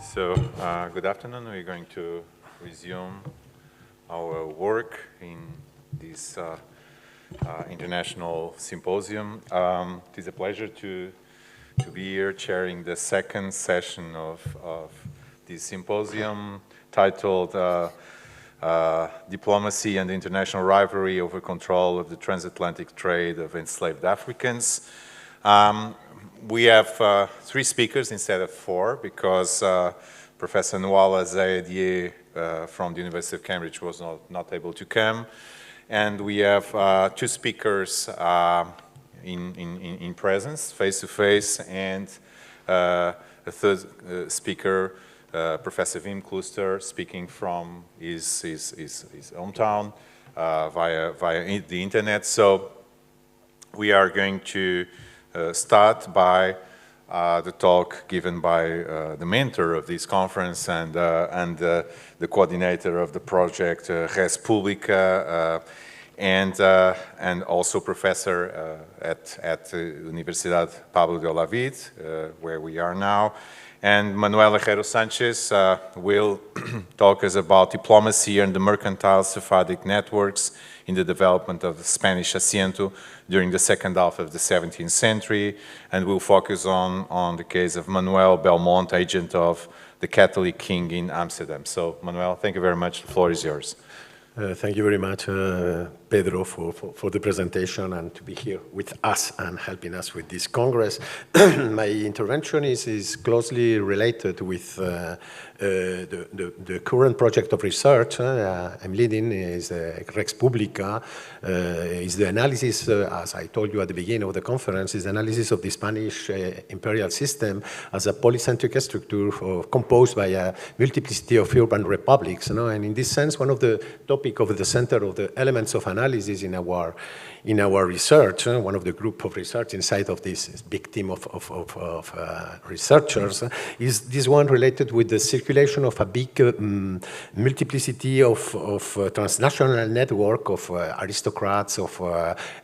So, good afternoon. We're going to resume our work in this international symposium. It is a pleasure to be here chairing the second session of this symposium titled Diplomacy and International Rivalry over Control of the Transatlantic Trade of Enslaved Africans. We have three speakers instead of four because Professor Noala Zayedieh from the University of Cambridge was not able to come. And we have two speakers in presence, face-to-face, and a third speaker, Professor Wim Kloester, speaking from his hometown via the internet. So we are going to start by the talk given by the mentor of this conference and the coordinator of the project, Res Publica, and also professor at Universidad Pablo de Olavide, where we are now. And Manuel Herrero Sánchez will talk us about diplomacy and the mercantile Sephardic networks in the development of the Spanish Asiento during the second half of the 17th century, and we'll focus on the case of Manuel Belmont, agent of the Catholic king in Amsterdam. So, Manuel, thank you very much. The floor is yours. Thank you very much, Pedro, for the presentation and to be here with us and helping us with this Congress. My intervention is closely related with the current project of research I'm leading is Res Publica, is the analysis, as I told you at the beginning of the conference, is the analysis of the Spanish imperial system as a polycentric structure composed by a multiplicity of urban republics. And in this sense, one of the topic of the center of the elements of analysis in our research, one of the group of research inside of this big team of researchers, is this one related with the circulation of a big multiplicity of transnational network of aristocrats, of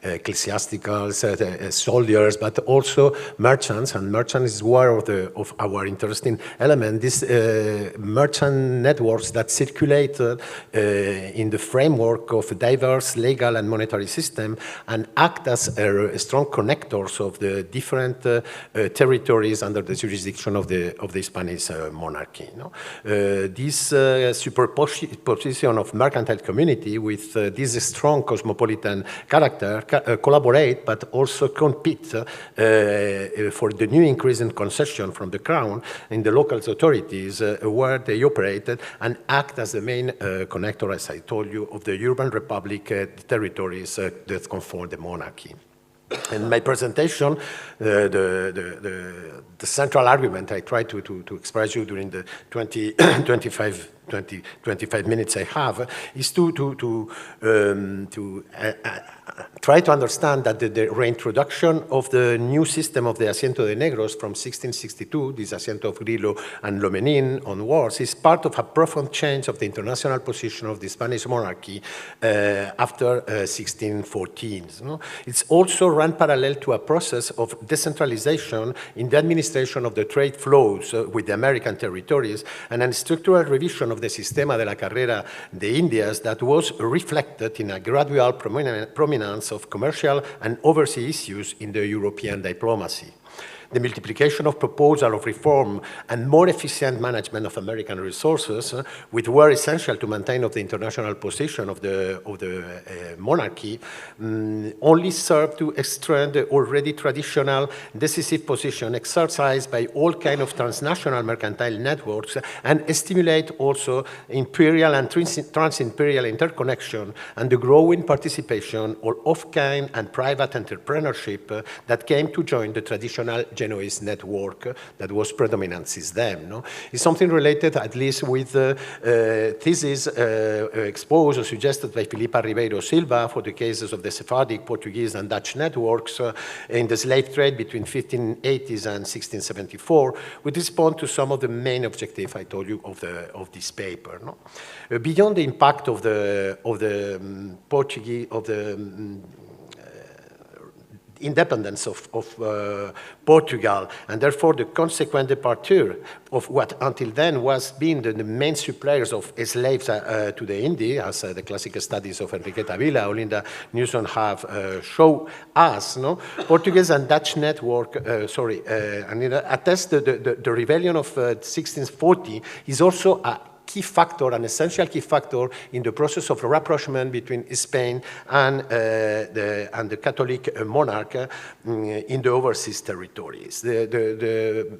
ecclesiasticals, soldiers, but also merchants, and merchants is one of our interesting element. These merchant networks that circulate in the framework of a diverse legal and monetary system and act as strong connectors of the different territories under the jurisdiction of the Spanish monarchy. This superposition of mercantile community with this strong cosmopolitan character collaborate but also compete for the new increase in concession from the crown in the local authorities where they operated and act as the main connector, as I told you, of the urban republic territories that conform the monarchy. In my presentation, the central argument I try to express you during the 25 minutes I have is to try to understand that the reintroduction of the new system of the Asiento de Negros from 1662, this Asiento of Grillo and Lomenin onwards, is part of a profound change of the international position of the Spanish monarchy after 1614. It's also run parallel to a process of decentralization in the administration of the trade flows with the American territories and a structural revision of the Sistema de la Carrera de Indias that was reflected in a gradual prominence of commercial and overseas issues in the European diplomacy. The multiplication of proposals of reform and more efficient management of American resources, which were essential to maintain of the international position of the monarchy, only served to extend the already traditional decisive position exercised by all kinds of transnational mercantile networks and stimulate also imperial and trans-imperial interconnection and the growing participation of kind and private entrepreneurship that came to join the traditional Genoese network that was predominant since then. It's something related at least with the thesis exposed or suggested by Filipa Ribeiro Silva for the cases of the Sephardic, Portuguese, and Dutch networks in the slave trade between 1580s and 1674, which respond to some of the main objectives I told you of this paper. Beyond the impact of the Portuguese, of the independence of Portugal, and therefore the consequent departure of what until then was being the main suppliers of slaves to the Indies, as the classical studies of Enriqueta Villa, Olinda Newson have shown us, no? Portuguese and Dutch network, and it attests the rebellion of 1640 is also a key factor, an essential key factor in the process of rapprochement between Spain and the Catholic monarch in the overseas territories. The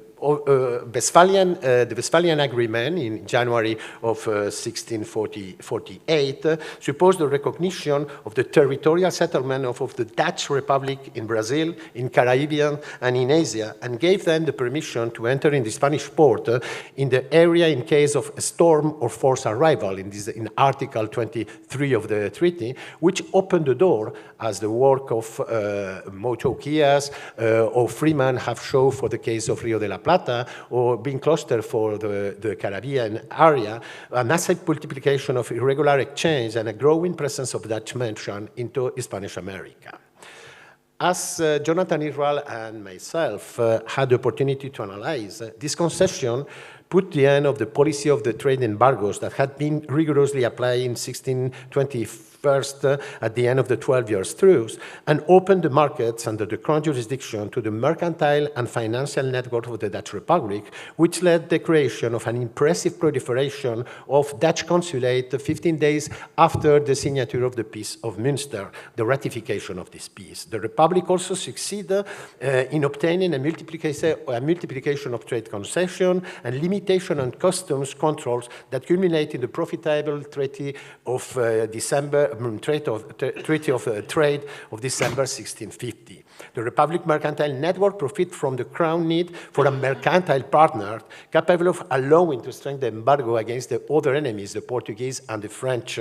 Westphalian Agreement in January of 1648 supposed the recognition of the territorial settlement of the Dutch Republic in Brazil, in Caribbean, and in Asia, and gave them the permission to enter in the Spanish port in the area in case of a storm or forced arrival in Article 23 of the treaty, which opened the door, as the work of Mocho Quias or Freeman have shown for the case of Rio de la Plata, or Bing Cluster for the Caribbean area, a massive multiplication of irregular exchange and a growing presence of Dutch merchants into Spanish America. As Jonathan Israel and myself had the opportunity to analyze, this concession put the end of the policy of the trade embargoes that had been rigorously applied in 1621 at the end of the 12 Years' Truce, and opened the markets under the Crown jurisdiction to the mercantile and financial network of the Dutch Republic, which led the creation of an impressive proliferation of Dutch consulate 15 days after the signature of the Peace of Münster, the ratification of this peace. The Republic also succeeded in obtaining a multiplication of trade concession and limitation on customs controls that culminated in the profitable Treaty of Treaty of Trade of December 1650. The Republic Mercantile Network profit from the Crown need for a mercantile partner capable of allowing to strengthen the embargo against the other enemies, the Portuguese and the French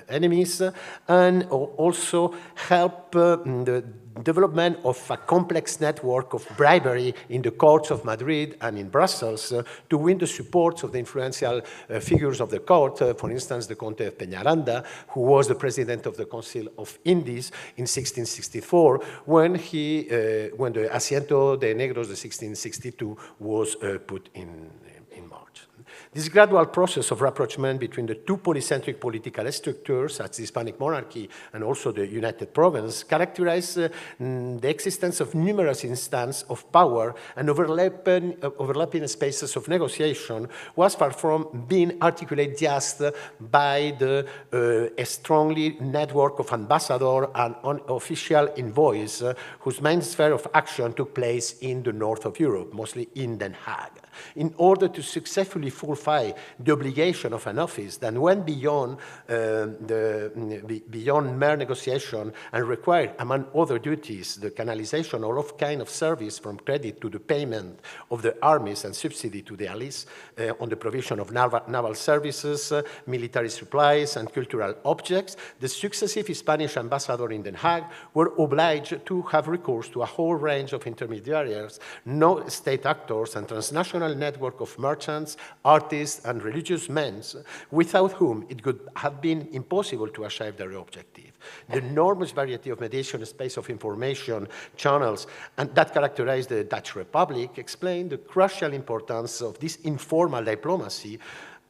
enemies, and also help the development of a complex network of bribery in the courts of Madrid and in Brussels to win the support of the influential figures of the court, for instance, the Conde of Peñaranda, who was the president of the Council of Indies in 1664, when the Asiento de Negros de 1662 was put in March. This gradual process of rapprochement between the two polycentric political structures, as the Hispanic monarchy and also the United Province, characterized the existence of numerous instances of power and overlapping spaces of negotiation, was far from being articulated just by the strongly network of ambassadors and unofficial envoys, whose main sphere of action took place in the north of Europe, mostly in Den Haag. In order to successfully fulfill the obligation of an office that went beyond mere negotiation and required, among other duties, the canalization or of kind of service from credit to the payment of the armies and subsidy to the allies on the provision of naval services, military supplies, and cultural objects, the successive Spanish ambassadors in Den Haag were obliged to have recourse to a whole range of intermediaries, no state actors, and transnational network of merchants, artists, and religious men, without whom it would have been impossible to achieve their objective. The enormous variety of mediation space of information channels and that characterize the Dutch Republic explain the crucial importance of this informal diplomacy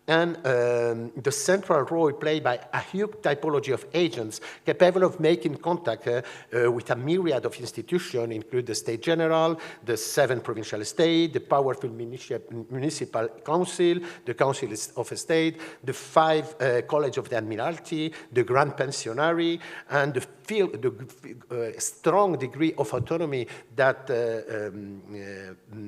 and the central role played by a huge typology of agents capable of making contact with a myriad of institutions, including the State General, the 7 provincial states, the powerful municipal council, the Council of State, the 5 College of the Admiralty, the Grand Pensionary, and the strong degree of autonomy that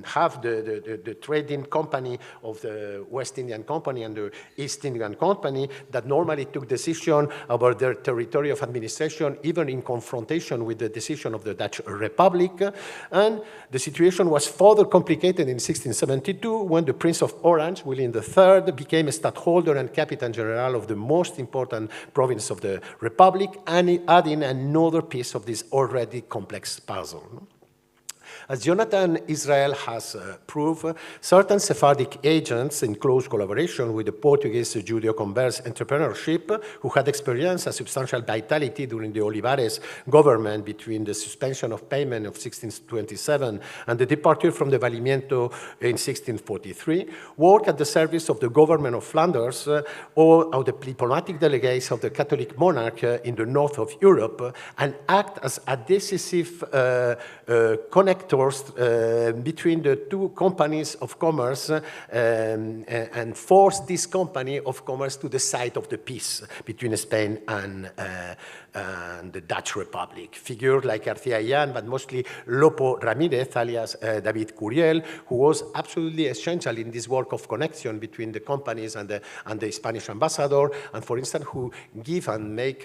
have the trading company of the West Indian Company and the East Indian Company that normally took decision about their territory of administration, even in confrontation with the decision of the Dutch Republic. And the situation was further complicated in 1672 when the Prince of Orange, William III, became a stadtholder and Captain General of the most important province of the Republic, and adding another piece of this already complex puzzle. As Jonathan Israel has proved, certain Sephardic agents in close collaboration with the Portuguese Judeo-Converse entrepreneurship, who had experienced a substantial vitality during the Olivares government between the suspension of payment of 1627 and the departure from the Valimiento in 1643, worked at the service of the government of Flanders or of the diplomatic delegates of the Catholic monarch in the north of Europe, and act as a decisive connectors between the two companies of commerce and force this company of commerce to the side of the peace between Spain and the Dutch Republic. Figures like García Illán, but mostly Lopo Ramírez, alias David Curiel, who was absolutely essential in this work of connection between the companies and the Spanish ambassador, and for instance, who give and make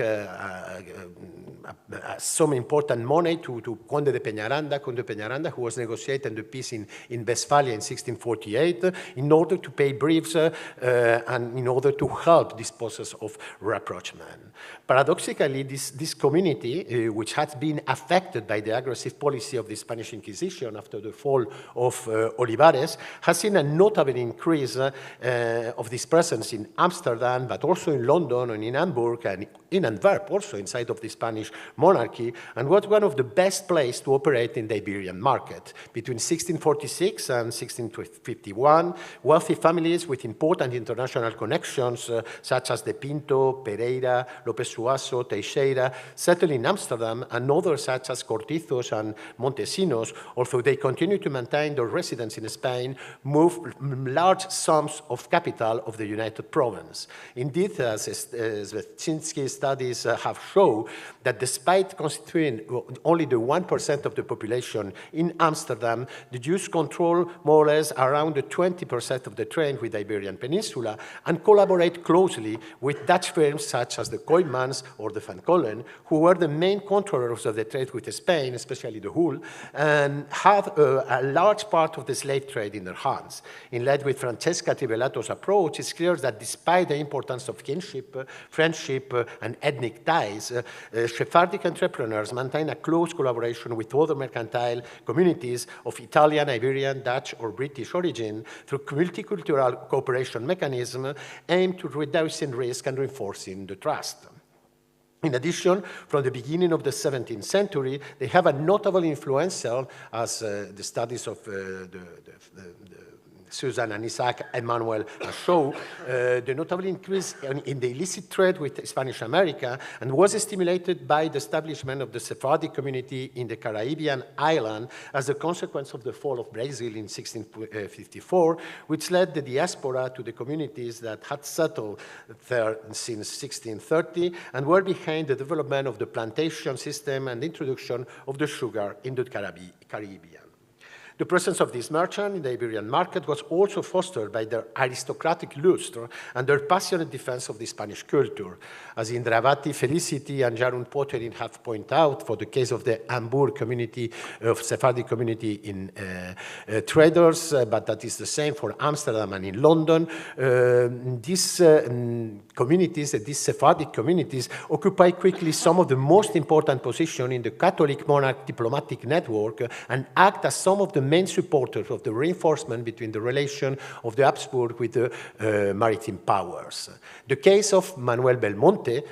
some important money to Conde de Peñaranda, who was negotiating the peace in Westphalia in 1648, in order to pay briefs and in order to help this process of rapprochement. Paradoxically, this community, which had been affected by the aggressive policy of the Spanish Inquisition after the fall of Olivares, has seen a notable increase of this presence in Amsterdam, but also in London and in Hamburg and in Antwerp, also inside of the Spanish monarchy, and was one of the best places to operate in the Iberian market. Between 1646 and 1651, wealthy families with important international connections, such as De Pinto, Pereira, López Suazo, Teixeira, settled in Amsterdam, and others such as Cortizos and Montesinos, although they continue to maintain their residence in Spain, moved large sums of capital of the United Province. Indeed, as Svetchinski's studies have shown, that despite constituting only the 1% of the population in Amsterdam, the Jews control more or less around the 20% of the trade with the Iberian Peninsula and collaborate closely with Dutch firms such as the Koymans or the Van Collen, who were the main controllers of the trade with Spain, especially the Hull, and had a large part of the slave trade in their hands. In line with Francesca Trivellato's approach, it's clear that despite the importance of kinship, friendship, and ethnic ties, Sephardic entrepreneurs maintain a close collaboration with other mercantile communities of Italian, Iberian, Dutch, or British origin through multicultural cooperation mechanism aimed to reducing risk and reinforcing the trust. In addition, from the beginning of the 17th century, they have a notable influential, as the studies of Susan and Isaac Manuel show, the notable increase in the illicit trade with Spanish America, and was stimulated by the establishment of the Sephardic community in the Caribbean island as a consequence of the fall of Brazil in 1654, which led the diaspora to the communities that had settled there since 1630 and were behind the development of the plantation system and the introduction of the sugar in the Caribbean. The presence of these merchants in the Iberian market was also fostered by their aristocratic lustre and their passionate defense of the Spanish culture. As Indravati, Felicity, and Jarun Potterin have pointed out for the case of the Hamburg community, of Sephardic community in traders, but that is the same for Amsterdam and in London, these communities, these Sephardic communities, occupy quickly some of the most important positions in the Catholic monarch diplomatic network and act as some of the main supporters of the reinforcement between the relation of the Habsburg with the maritime powers. The case of Manuel Belmonte,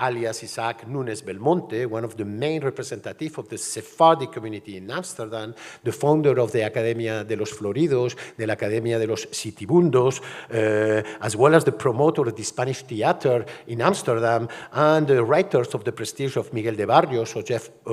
alias Isaac Nunes Belmonte, one of the main representatives of the Sephardic community in Amsterdam, the founder of the Academia de los Floridos, de la Academia de los Sitibundos, as well as the promoter of the Spanish theater in Amsterdam, and the writers of the prestige of Miguel de Barrios or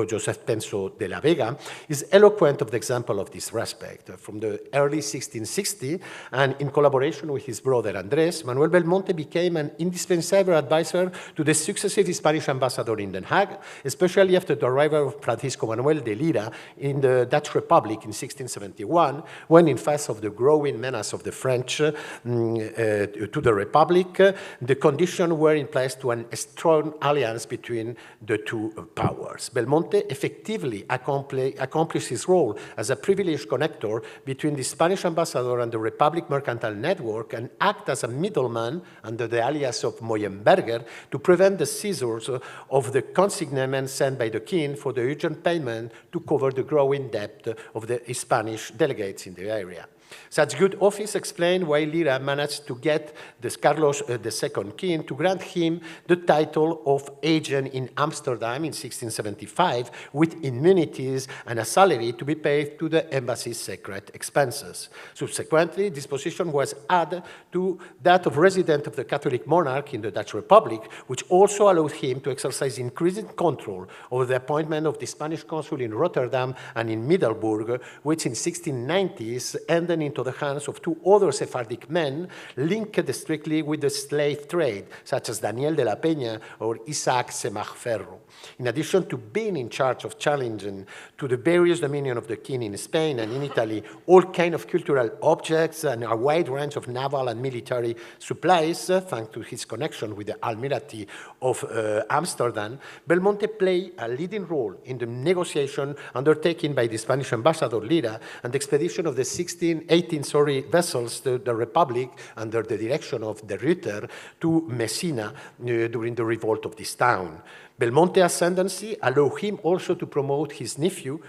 Joseph Penso de la Vega, is eloquent of the example of this respect. From the early 1660, and in collaboration with his brother Andres, Manuel Belmonte became an indispensable advisor to the successive Spanish ambassador in Den Haag, especially after the arrival of Francisco Manuel de Lira in the Dutch Republic in 1671, when in face of the growing menace of the French to the Republic, the conditions were in place to a strong alliance between the two powers. Belmonte effectively accomplished his role as a privileged privileged connector between the Spanish ambassador and the Republic Mercantile Network and act as a middleman under the alias of Moyenberger to prevent the seizures of the consignment sent by the king for the urgent payment to cover the growing debt of the Spanish delegates in the area. Such good office explained why Lira managed to get Carlos II king to grant him the title of agent in Amsterdam in 1675 with immunities and a salary to be paid to the embassy's secret expenses. Subsequently, this position was added to that of resident of the Catholic monarch in the Dutch Republic, which also allowed him to exercise increasing control over the appointment of the Spanish consul in Rotterdam and in Middelburg, which in 1690s ended into the hands of two other Sephardic men linked strictly with the slave trade, such as Daniel de la Peña or Isaac Semachferro. In addition to being in charge of challenging to the various dominion of the king in Spain and in Italy all kinds of cultural objects and a wide range of naval and military supplies, thanks to his connection with the Admiralty of Amsterdam, Belmonte played a leading role in the negotiation undertaken by the Spanish ambassador Lira and the expedition of the 18 vessels to the Republic under the direction of de Ruyter to Messina during the revolt of this town. Belmonte's ascendancy allowed him also to promote his nephew,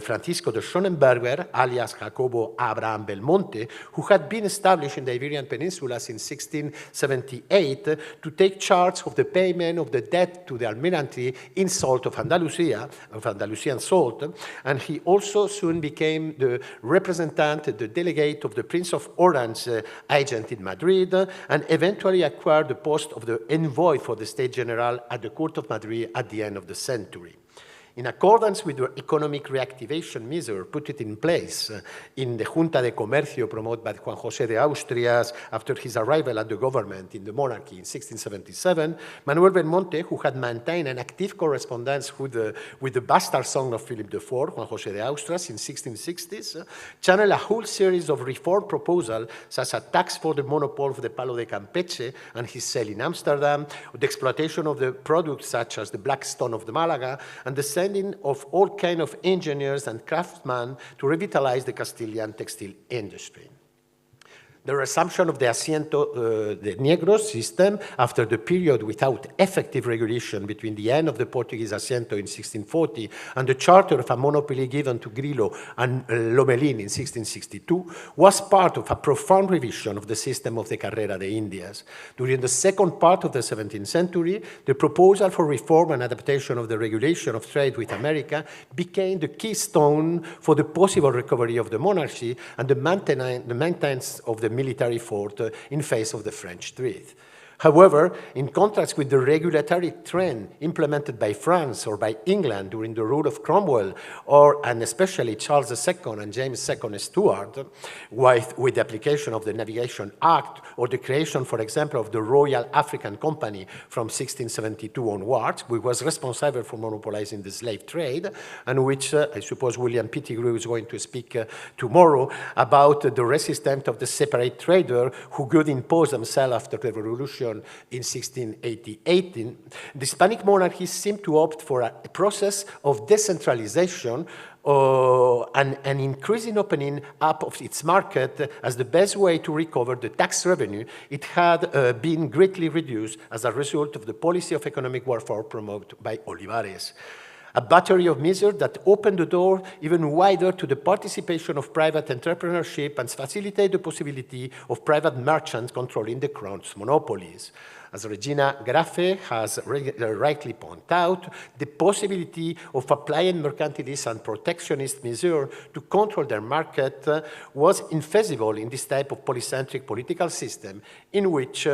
Francisco de Schonenberger, alias Jacobo Abraham Belmonte, who had been established in the Iberian Peninsula since 1678 to take charge of the payment of the debt to the Almirante in salt of Andalusia, of Andalusian salt, and he also soon became the representative, the delegate of the Prince of Orange agent in Madrid, and eventually acquired the post of the envoy for the State General at the Court of Madrid at the end of the century. In accordance with the economic reactivation measure put it in place in the Junta de Comercio promoted by Juan José de Austria after his arrival at the government in the monarchy in 1677, Manuel Belmonte, who had maintained an active correspondence with the bastard son of Philip IV, Juan José de Austria, in 1660s, channeled a whole series of reform proposals, such as a tax for the monopoly of the palo de Campeche and his sale in Amsterdam, the exploitation of the products such as the black stone of the Malaga, and the sending of all kinds of engineers and craftsmen to revitalize the Castilian textile industry. The resumption of the Asiento de Negros system after the period without effective regulation between the end of the Portuguese Asiento in 1640 and the charter of a monopoly given to Grillo and Lomelin in 1662 was part of a profound revision of the system of the Carrera de Indias. During the second part of the 17th century, the proposal for reform and adaptation of the regulation of trade with America became the keystone for the possible recovery of the monarchy and the maintenance of the military fort in face of the French threat. However, in contrast with the regulatory trend implemented by France or by England during the rule of Cromwell, and especially Charles II and James II Stuart, with the application of the Navigation Act or the creation, for example, of the Royal African Company from 1672 onwards, which was responsible for monopolizing the slave trade, and which I suppose William Pettigrew is going to speak tomorrow about the resistance of the separate trader who could impose themselves after the revolution in 1618, the Hispanic monarchies seemed to opt for a process of decentralization and an increasing opening up of its market as the best way to recover the tax revenue it had been greatly reduced as a result of the policy of economic warfare promoted by Olivares. A battery of measures that opened the door even wider to the participation of private entrepreneurship and facilitate the possibility of private merchants controlling the crown's monopolies. As Regina Grafe has rightly pointed out, the possibility of applying mercantilist and protectionist measures to control their market was infeasible in this type of polycentric political system in which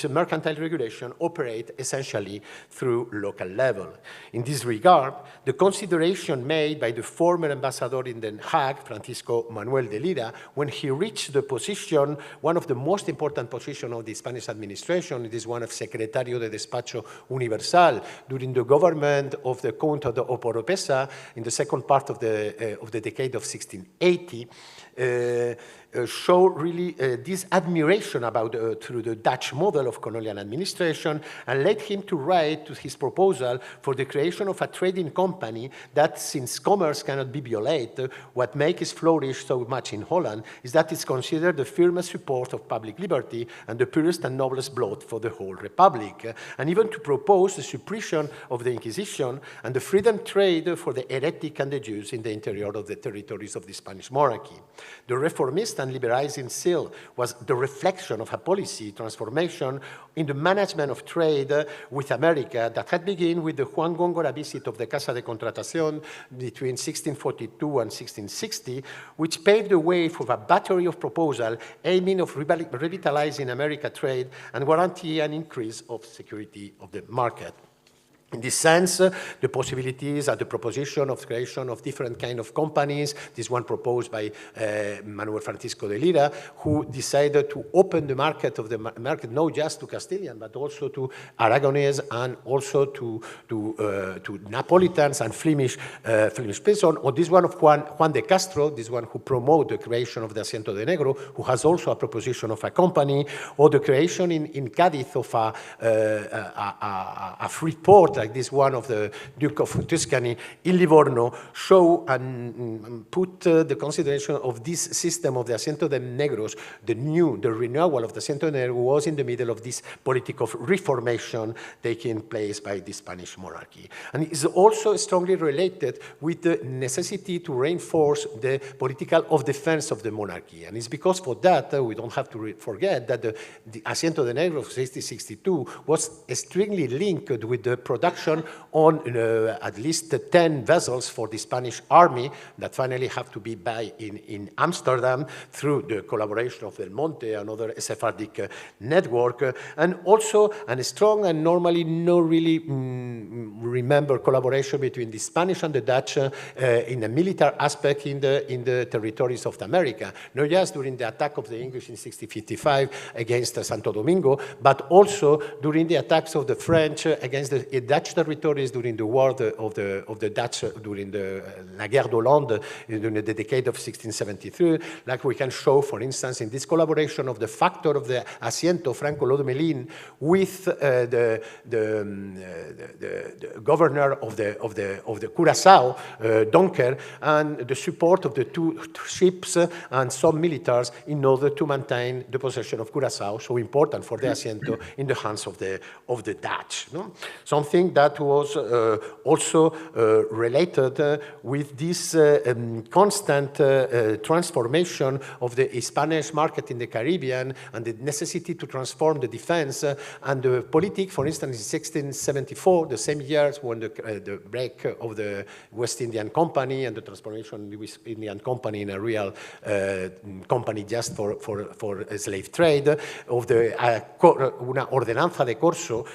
mercantile regulation operates essentially through local level. In this regard, the consideration made by the former ambassador in Den Haag, Francisco Manuel de Lira, when he reached the position, one of the most important position of the Spanish administration. It is one of Secretario de Despacho Universal during the government of the Count of Oropesa in the second part of the decade of 1680. show really this admiration about through the Dutch model of colonial administration, and led him to write to his proposal for the creation of a trading company that, since commerce cannot be violated, what makes it flourish so much in Holland is that it's considered the firmest support of public liberty and the purest and noblest blood for the whole republic, and even to propose the suppression of the Inquisition and the freedom trade for the heretic and the Jews in the interior of the territories of the Spanish monarchy. The reformist and liberalizing seal was the reflection of a policy transformation in the management of trade with America that had begun with the Juan Góngora visit of the Casa de Contratación between 1642 and 1660, which paved the way for a battery of proposals aiming of revitalizing American trade and guarantee an increase of security of the market. In this sense, the possibilities are the proposition of creation of different kind of companies. This one proposed by Manuel Francisco de Lira, who decided to open the market not just to Castilian, but also to Aragonese and also to Napolitans and Flemish peasants. Or this one of Juan de Castro, this one who promoted the creation of the Asiento de Negro, who has also a proposition of a company, or the creation in Cádiz of a free port, like this one of the Duke of Tuscany in Livorno, show and put the consideration of this system of the Asiento de Negros, the renewal of the Asiento de Negro was in the middle of this politic of reformation taking place by the Spanish monarchy. And it is also strongly related with the necessity to reinforce the political of defense of the monarchy. And it's because for that, we don't have to forget that the Asiento de Negro of 1662 was strictly linked with the production on at least 10 vessels for the Spanish army that finally have to be buy in Amsterdam through the collaboration of Del Monte, another Sephardic network, and also a strong and normally no really remember collaboration between the Spanish and the Dutch in a military aspect in the territories of America, not just during the attack of the English in 1655 against Santo Domingo, but also during the attacks of the French against the Dutch territories during the war of the Dutch during the La Guerre d'Hollande during the decade of 1673, like we can show, for instance, in this collaboration of the factor of the Asiento, Franco Lodomelin, with the governor of the Curaçao, Donker, and the support of the two ships and some militaries in order to maintain the possession of Curaçao, so important for the Asiento, in the hands of the Dutch. No? Something that was also related with this constant transformation of the Spanish market in the Caribbean and the necessity to transform the defense and the politic. For instance, in 1674, the same years when the break of the West Indian Company and the transformation of the West Indian Company in a real company just for slave trade, of the una ordenanza de corso,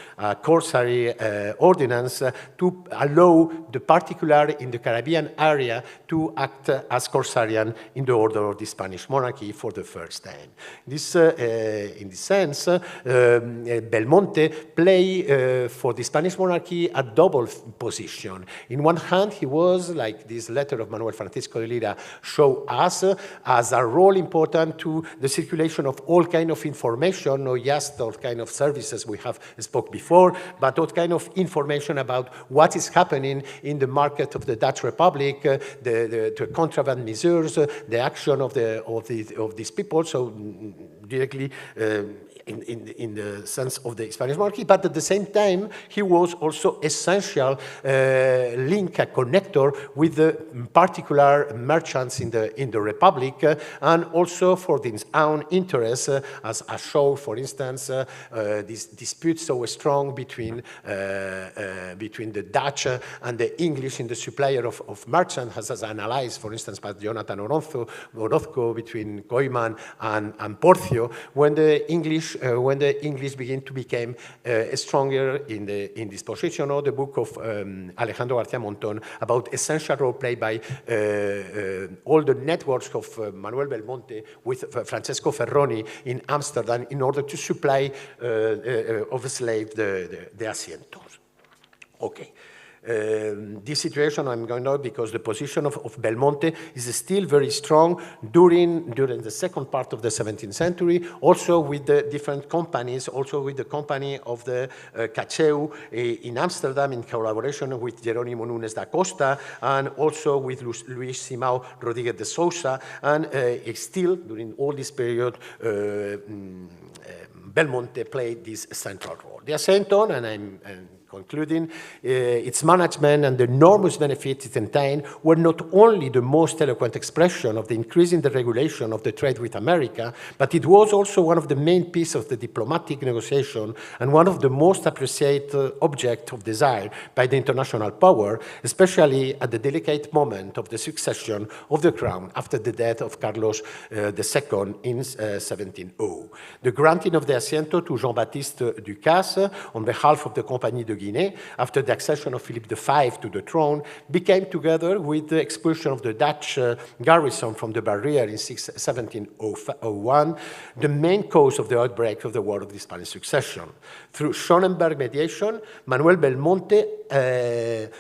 corsary ordinance to allow the particular in the Caribbean area to act as corsarian in the order of the Spanish monarchy for the first time. This, in this sense, Belmonte play for the Spanish monarchy a double position. In one hand, he was, like this letter of Manuel Francisco de Lira show us, as a role important to the circulation of all kind of information, not just all kind of services we have spoke before, but all kind of information about what is happening in the market of the Dutch Republic, the contraband measures, the action of these people. So directly in the sense of the Spanish monarchy, but at the same time, he was also essential link, a connector with the particular merchants in the Republic, and also for his own interests, as a show, for instance, this dispute so strong between the Dutch and the English in the supplier of merchants, as analyzed, for instance, by Jonatán Orozco between Koyman and Porcio, when the English begin to become stronger in this position, or the book of Alejandro García Montón about essential role played by all the networks of Manuel Belmonte with Francesco Ferroni in Amsterdam in order to supply of slaves the asientos. Okay. This situation I'm going on because the position of Belmonte is still very strong during the second part of the 17th century, also with the different companies, also with the company of the Cacheu in Amsterdam in collaboration with Jerónimo Núñez da Costa, and also with Luis Simão Rodrigues de Sousa, and still during all this period Belmonte played this central role. The Asiento, and I'm concluding, its management and the enormous benefits it obtained were not only the most eloquent expression of the increasing deregulation of the trade with America, but it was also one of the main pieces of the diplomatic negotiation and one of the most appreciated objects of desire by the international power, especially at the delicate moment of the succession of the crown after the death of Carlos II in 1700. The granting of the Asiento to Jean-Baptiste Ducasse on behalf of the Compagnie de Guinée, after the accession of Philip V to the throne, became, together with the expulsion of the Dutch garrison from the barrier in 1701, the main cause of the outbreak of the War of the Spanish Succession. Through Schonenberg mediation, Manuel Belmonte,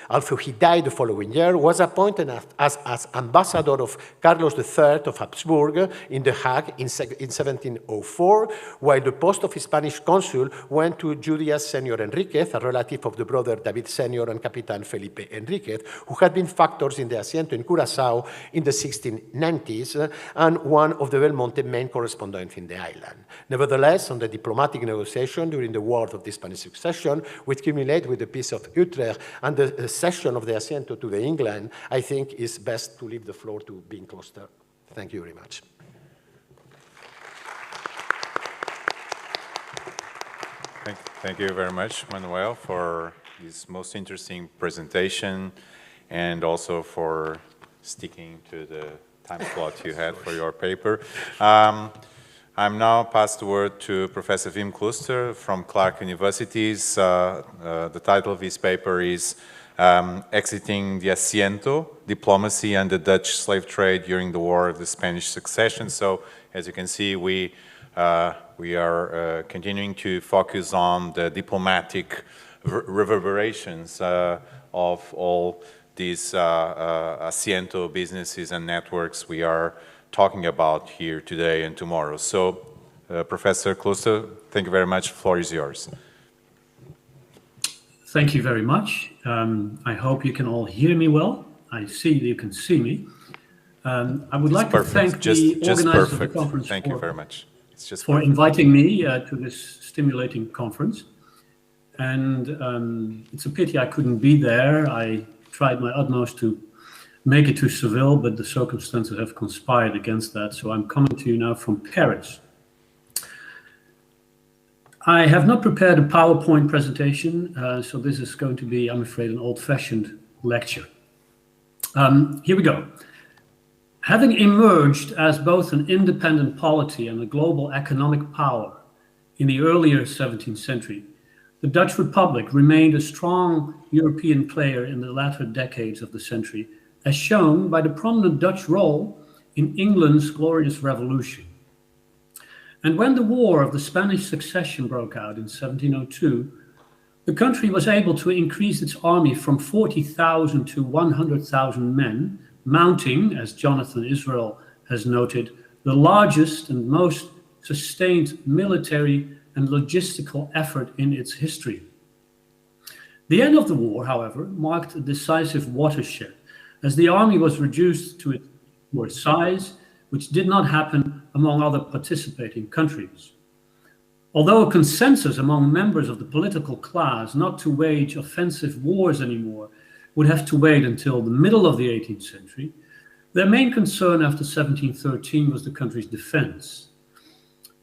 although he died the following year, was appointed as ambassador of Carlos III of Habsburg in The Hague in 1704, while the post of Spanish consul went to Judias Senior Enriquez, a relative of the brother David Senior and Capitan Felipe Enriquez, who had been factors in the Asiento in Curaçao in the 1690s, and one of the Belmonte main correspondents in the island. Nevertheless, on the diplomatic negotiation during the War of the Spanish Succession, which culminated with the Peace of Utrecht and the cession of the Asiento to the England, I think it's best to leave the floor to Bean Kloster. Thank you very much. Thank you very much, Manuel, for this most interesting presentation and also for sticking to the time slot you had for your paper. I'm now passed the word to Professor Wim Kloster from Clark Universities. The title of his paper is Exiting the Asiento, Diplomacy and the Dutch Slave Trade During the War of the Spanish Succession. So, as you can see, we are continuing to focus on the diplomatic reverberations of all these Asiento businesses and networks we are talking about here today and tomorrow. So, Professor Kloster, thank you very much. The floor is yours. Thank you very much. I hope you can all hear me well. I see you can see me. I would like to thank the organizers of the conference. Thank you very much. For inviting me to this stimulating conference. And it's a pity I couldn't be there. I tried my utmost to make it to Seville, but the circumstances have conspired against that. So I'm coming to you now from Paris. I have not prepared a PowerPoint presentation, so this is going to be, I'm afraid, an old-fashioned lecture. Here we go. Having emerged as both an independent polity and a global economic power in the earlier 17th century, the Dutch Republic remained a strong European player in the latter decades of the century, as shown by the prominent Dutch role in England's Glorious Revolution. And when the War of the Spanish Succession broke out in 1702, the country was able to increase its army from 40,000 to 100,000 men, mounting, as Jonathan Israel has noted, the largest and most sustained military and logistical effort in its history. The end of the war, however, marked a decisive watershed, as the army was reduced to its worst size, which did not happen among other participating countries. Although a consensus among members of the political class not to wage offensive wars anymore would have to wait until the middle of the 18th century, their main concern after 1713 was the country's defense.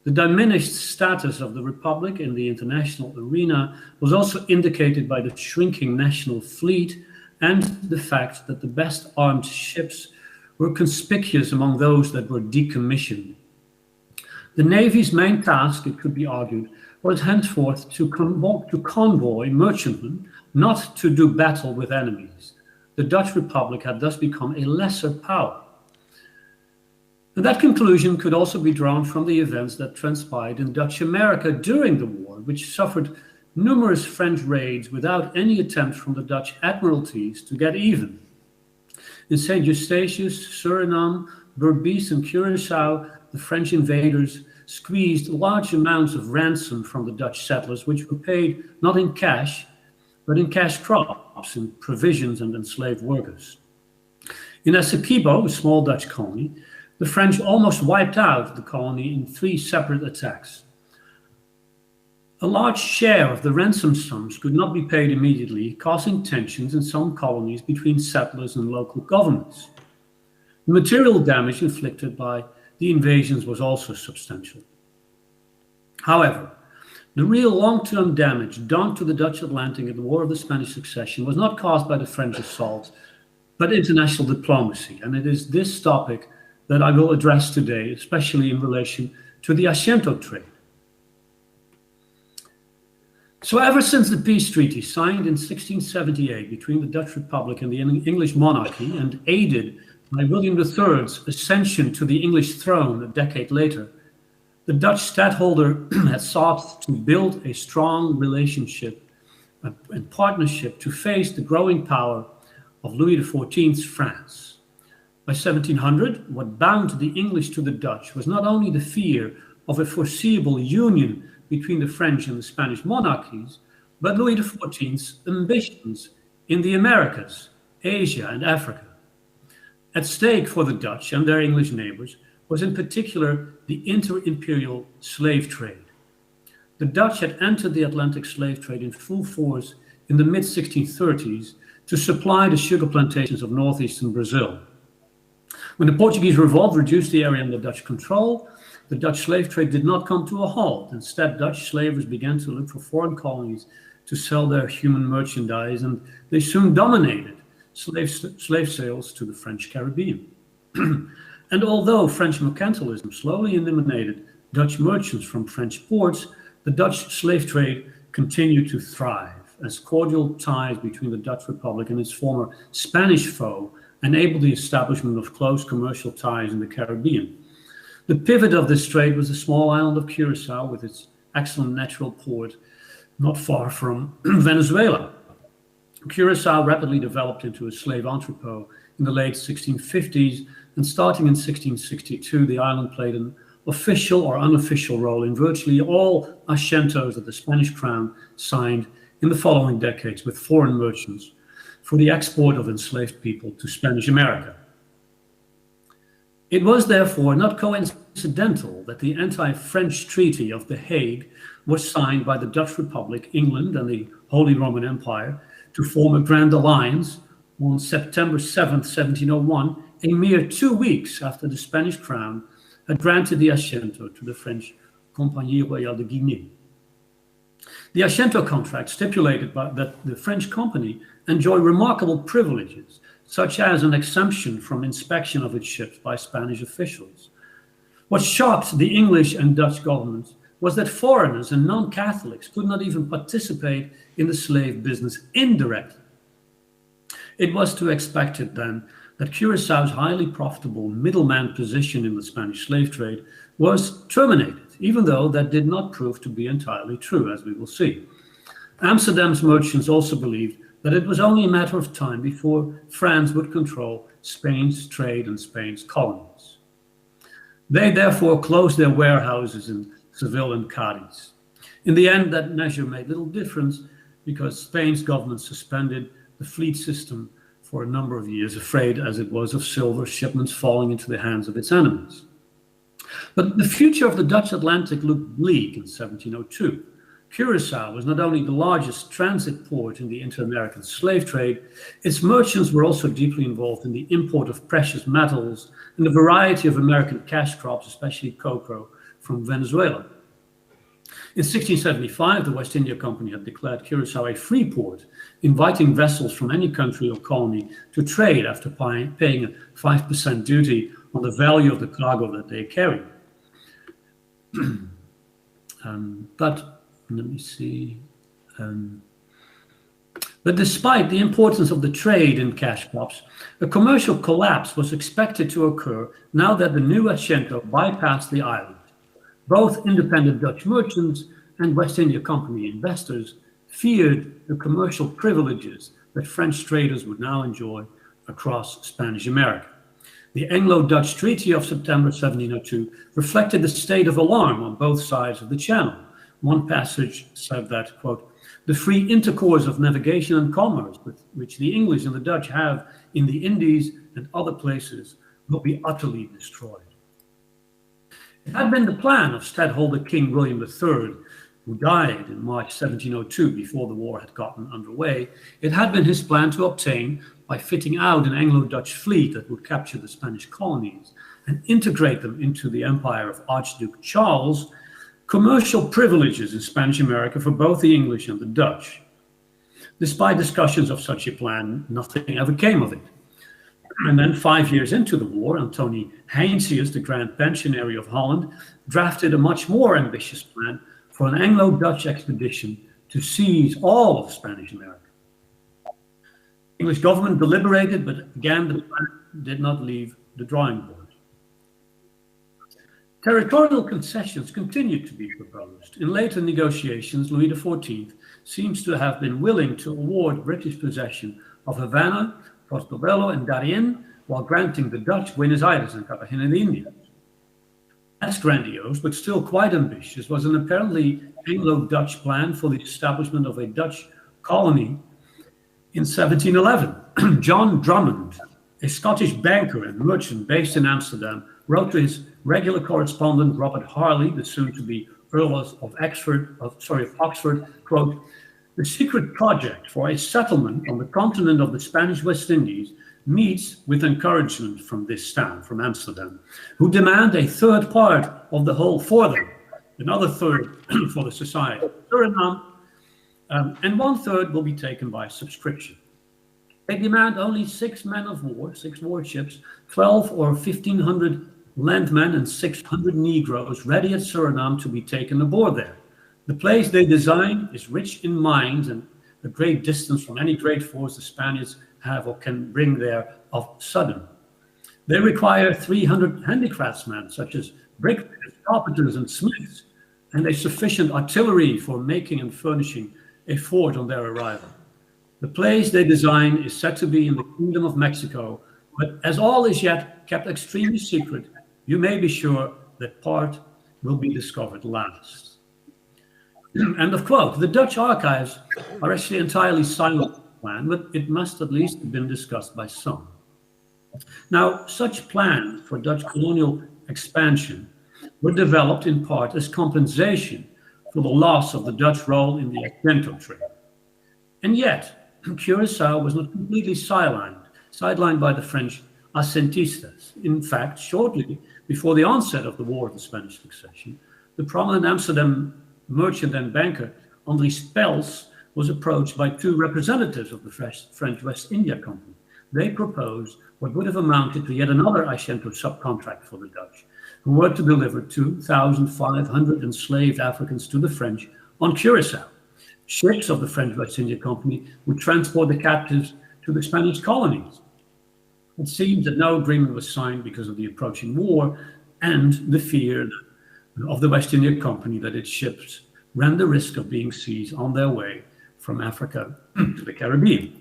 The diminished status of the Republic in the international arena was also indicated by the shrinking national fleet and the fact that the best armed ships were conspicuous among those that were decommissioned. The Navy's main task, it could be argued, was henceforth to convoy merchantmen, not to do battle with enemies. The Dutch Republic had thus become a lesser power. And that conclusion could also be drawn from the events that transpired in Dutch America during the war, which suffered numerous French raids without any attempt from the Dutch admiralties to get even. In St. Eustatius, Suriname, Berbice, and Curaçao, the French invaders squeezed large amounts of ransom from the Dutch settlers, which were paid not in cash, but in cash crops and provisions and enslaved workers. In Essequibo, a small Dutch colony, the French almost wiped out the colony in 3 separate attacks. A large share of the ransom sums could not be paid immediately, causing tensions in some colonies between settlers and local governments. The material damage inflicted by the invasions was also substantial. However, the real long-term damage done to the Dutch Atlantic in the War of the Spanish Succession was not caused by the French assault, but international diplomacy. And it is this topic that I will address today, especially in relation to the Asiento trade. So ever since the peace treaty signed in 1678 between the Dutch Republic and the English monarchy, and aided by William III's ascension to the English throne a decade later, the Dutch stadtholder had sought to build a strong relationship and partnership to face the growing power of Louis XIV's France. By 1700, what bound the English to the Dutch was not only the fear of a foreseeable union between the French and the Spanish monarchies, but Louis XIV's ambitions in the Americas, Asia, and Africa. At stake for the Dutch and their English neighbors was in particular the inter-imperial slave trade. The Dutch had entered the Atlantic slave trade in full force in the mid-1630s to supply the sugar plantations of northeastern Brazil. When the Portuguese revolt reduced the area under Dutch control, the Dutch slave trade did not come to a halt. Instead, Dutch slavers began to look for foreign colonies to sell their human merchandise, and they soon dominated slave sales to the French Caribbean. And although French mercantilism slowly eliminated Dutch merchants from French ports, the Dutch slave trade continued to thrive as cordial ties between the Dutch Republic and its former Spanish foe enabled the establishment of close commercial ties in the Caribbean. The pivot of this trade was the small island of Curaçao with its excellent natural port not far from Venezuela. Curaçao rapidly developed into a slave entrepot in the late 1650s, and starting in 1662, the island played an official or unofficial role in virtually all asientos that the Spanish crown signed in the following decades with foreign merchants for the export of enslaved people to Spanish America. It was therefore not coincidental that the anti-French Treaty of The Hague was signed by the Dutch Republic, England, and the Holy Roman Empire to form a grand alliance on September 7th, 1701, a mere 2 weeks after the Spanish crown had granted the Asiento to the French Compagnie Royale de Guinée. The Asiento contract stipulated that the French company enjoy remarkable privileges, such as an exemption from inspection of its ships by Spanish officials. What shocked the English and Dutch governments was that foreigners and non-Catholics could not even participate in the slave business indirectly. It was to be expected then that Curaçao's highly profitable middleman position in the Spanish slave trade was terminated, even though that did not prove to be entirely true, as we will see. Amsterdam's merchants also believed that it was only a matter of time before France would control Spain's trade and Spain's colonies. They therefore closed their warehouses in Seville and Cadiz. In the end, that measure made little difference because Spain's government suspended the fleet system for a number of years, afraid as it was of silver shipments falling into the hands of its enemies. But the future of the Dutch Atlantic looked bleak in 1702. Curaçao was not only the largest transit port in the inter-American slave trade, its merchants were also deeply involved in the import of precious metals and a variety of American cash crops, especially cocoa, from Venezuela. In 1675, the West India Company had declared Curaçao a free port, inviting vessels from any country or colony to trade after paying a 5% duty on the value of the cargo that they carried. But let me see. But despite the importance of the trade in cash crops, a commercial collapse was expected to occur now that the new Asiento bypassed the island. Both independent Dutch merchants and West India Company investors feared the commercial privileges that French traders would now enjoy across Spanish America. The Anglo-Dutch Treaty of September 1702 reflected the state of alarm on both sides of the Channel. One passage said that, quote, "The free intercourse of navigation and commerce which the English and the Dutch have in the Indies and other places will be utterly destroyed." It had been the plan of Stadtholder King William III, who died in March 1702 before the war had gotten underway. It had been his plan to obtain, by fitting out an Anglo-Dutch fleet that would capture the Spanish colonies and integrate them into the empire of Archduke Charles, commercial privileges in Spanish America for both the English and the Dutch. Despite discussions of such a plan, nothing ever came of it. And then 5 years into the war, Antony Heinsius, the Grand Pensionary of Holland, drafted a much more ambitious plan for an Anglo-Dutch expedition to seize all of Spanish America. The English government deliberated, but again the plan did not leave the drawing board. Territorial concessions continued to be proposed. In later negotiations, Louis XIV seems to have been willing to award British possession of Havana, Portobello, and Darien, while granting the Dutch Buenos Aires and Cartagena de Indias. Less grandiose, but still quite ambitious, was an apparently Anglo-Dutch plan for the establishment of a Dutch colony in 1711. John Drummond, a Scottish banker and merchant based in Amsterdam, wrote to his regular correspondent Robert Harley, the soon-to-be Earl of Oxford, quote, "The secret project for a settlement on the continent of the Spanish West Indies meets with encouragement from this town, from Amsterdam, who demand a third part of the whole for them, another third for the society, Suriname, and 1/3 will be taken by subscription. They demand only 6 men of war, 6 warships, 12 or 1,500 landmen and 600 Negroes ready at Suriname to be taken aboard there. The place they design is rich in mines and a great distance from any great force the Spaniards have or can bring there of sudden. They require 300 handicraftsmen, such as bricklayers, carpenters, and smiths, and a sufficient artillery for making and furnishing a fort on their arrival. The place they design is said to be in the Kingdom of Mexico, but as all is yet kept extremely secret, you may be sure that part will be discovered last." End of quote. The Dutch archives are actually entirely silent on the plan, but it must at least have been discussed by some. Now, such plans for Dutch colonial expansion were developed in part as compensation for the loss of the Dutch role in the Asiento trade. And yet, Curaçao was not completely sidelined by the French Ascentistas. In fact, shortly before the onset of the War of the Spanish Succession, the prominent Amsterdam merchant and banker André Spels was approached by 2 representatives of the French West India Company. They proposed what would have amounted to yet another Asiento subcontract for the Dutch, who were to deliver 2,500 enslaved Africans to the French on Curaçao. Ships of the French West India Company would transport the captives to the Spanish colonies. It seems that no agreement was signed because of the approaching war and the fear of the West India Company that its ships ran the risk of being seized on their way from Africa to the Caribbean.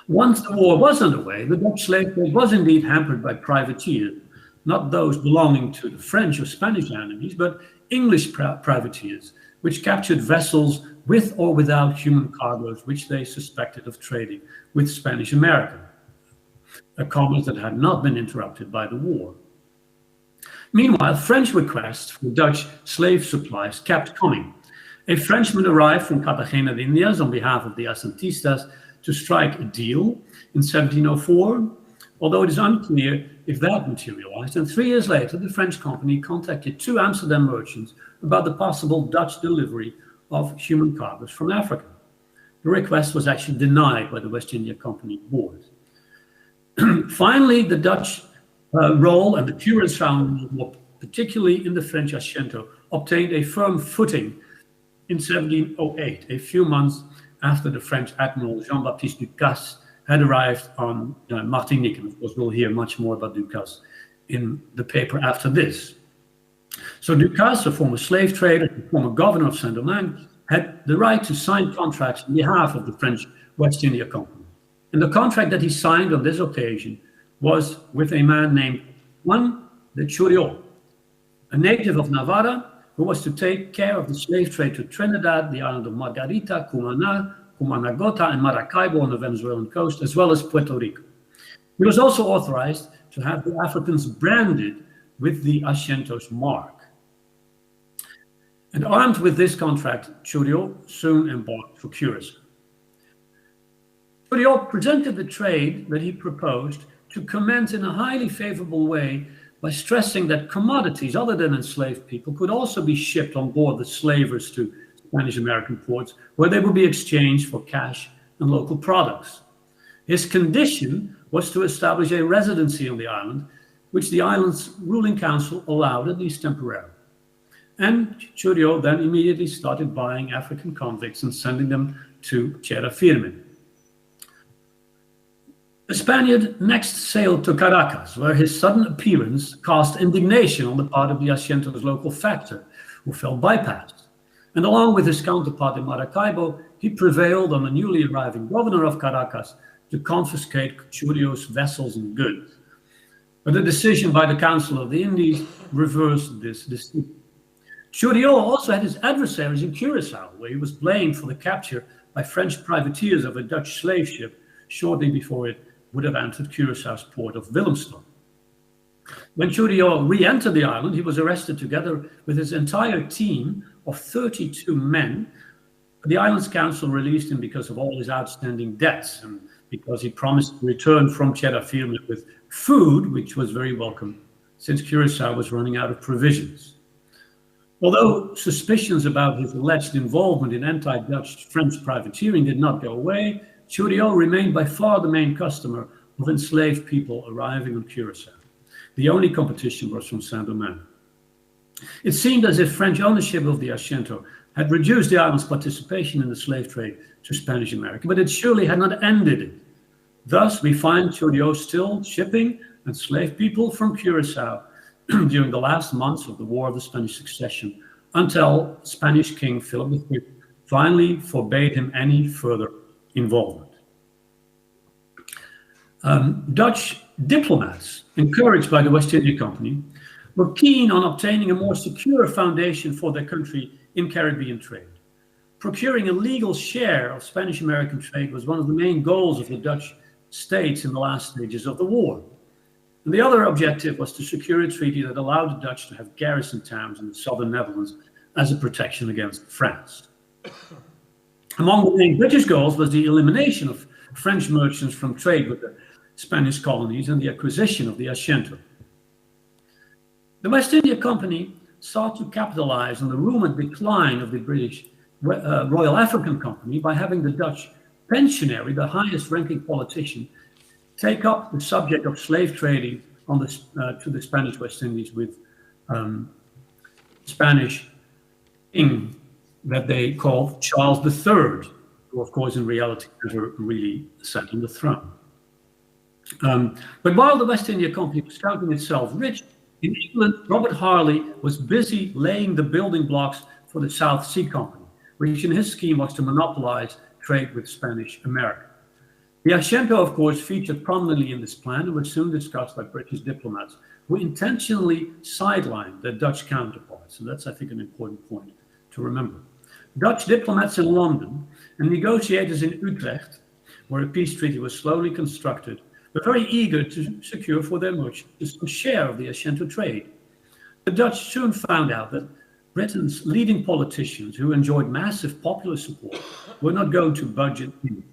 Once the war was underway, the Dutch slave trade was indeed hampered by privateers, not those belonging to the French or Spanish enemies, but English privateers, which captured vessels with or without human cargoes, which they suspected of trading with Spanish America, a commerce that had not been interrupted by the war. Meanwhile, French requests for Dutch slave supplies kept coming. A Frenchman arrived from Cartagena de Indias on behalf of the Ascentistas to strike a deal in 1704, although it is unclear if that materialized. And 3 years later, the French company contacted 2 Amsterdam merchants about the possible Dutch delivery of human cargoes from Africa. The request was actually denied by the West India Company board. Finally, the Dutch role and the Curaçao role, particularly in the French Asiento, obtained a firm footing in 1708, a few months after the French Admiral Jean-Baptiste Ducasse had arrived on Martinique. And of course, we'll hear much more about Ducasse in the paper after this. So Ducasse, a former slave trader, the former governor of Saint-Domingue, had the right to sign contracts on behalf of the French West India Company. And the contract that he signed on this occasion was with a man named Juan de Churiol, a native of Navarra, who was to take care of the slave trade to Trinidad, the island of Margarita, Cumana, Cumanagota, and Maracaibo on the Venezuelan coast, as well as Puerto Rico. He was also authorized to have the Africans branded with the Asiento's mark. And armed with this contract, Churiol soon embarked for Curacao. Churiol presented the trade that he proposed to commence in a highly favorable way by stressing that commodities other than enslaved people could also be shipped on board the slavers to Spanish American ports, where they would be exchanged for cash and local products. His condition was to establish a residency on the island, which the island's ruling council allowed, at least temporarily. And Churiol then immediately started buying African convicts and sending them to Tierra Firme. The Spaniard next sailed to Caracas, where his sudden appearance caused indignation on the part of the Asiento's local factor, who felt bypassed. And along with his counterpart in Maracaibo, he prevailed on the newly arriving governor of Caracas to confiscate Churiol's vessels and goods. But a decision by the Council of the Indies reversed this decision. Churiol also had his adversaries in Curacao, where he was blamed for the capture by French privateers of a Dutch slave ship shortly before it would have entered Curaçao's port of Willemstad. When Churiol re-entered the island, he was arrested together with his entire team of 32 men. The island's council released him because of all his outstanding debts and because he promised to return from Tierra Firme with food, which was very welcome, since Curaçao was running out of provisions. Although suspicions about his alleged involvement in anti-Dutch French privateering did not go away, Churiol remained by far the main customer of enslaved people arriving on Curaçao. The only competition was from Saint-Domingue. It seemed as if French ownership of the Asiento had reduced the island's participation in the slave trade to Spanish America, but it surely had not ended it. Thus, we find Churiol still shipping enslaved people from Curaçao during the last months of the War of the Spanish Succession, until Spanish King Philip V finally forbade him any further involvement. Dutch diplomats, encouraged by the West India Company, were keen on obtaining a more secure foundation for their country in Caribbean trade. Procuring a legal share of Spanish-American trade was one of the main goals of the Dutch states in the last stages of the war. And the other objective was to secure a treaty that allowed the Dutch to have garrison towns in the southern Netherlands as a protection against France. Among the main British goals was the elimination of French merchants from trade with the Spanish colonies and the acquisition of the Asiento. The West India Company sought to capitalize on the rumored decline of the British Royal African Company by having the Dutch pensionary, the highest ranking politician, take up the subject of slave trading on to the Spanish West Indies with Spanish king that they called Charles III, who of course in reality never really sat on the throne. But while the West India Company was counting itself rich, in England, Robert Harley was busy laying the building blocks for the South Sea Company, which in his scheme was to monopolize trade with Spanish America. The Asiento, of course, featured prominently in this plan and was soon discussed by British diplomats who intentionally sidelined their Dutch counterparts. And that's, I think, an important point to remember. Dutch diplomats in London and negotiators in Utrecht, where a peace treaty was slowly constructed, were very eager to secure for their merchants a share of the Asiento trade. The Dutch soon found out that Britain's leading politicians, who enjoyed massive popular support, were not going to budge an inch.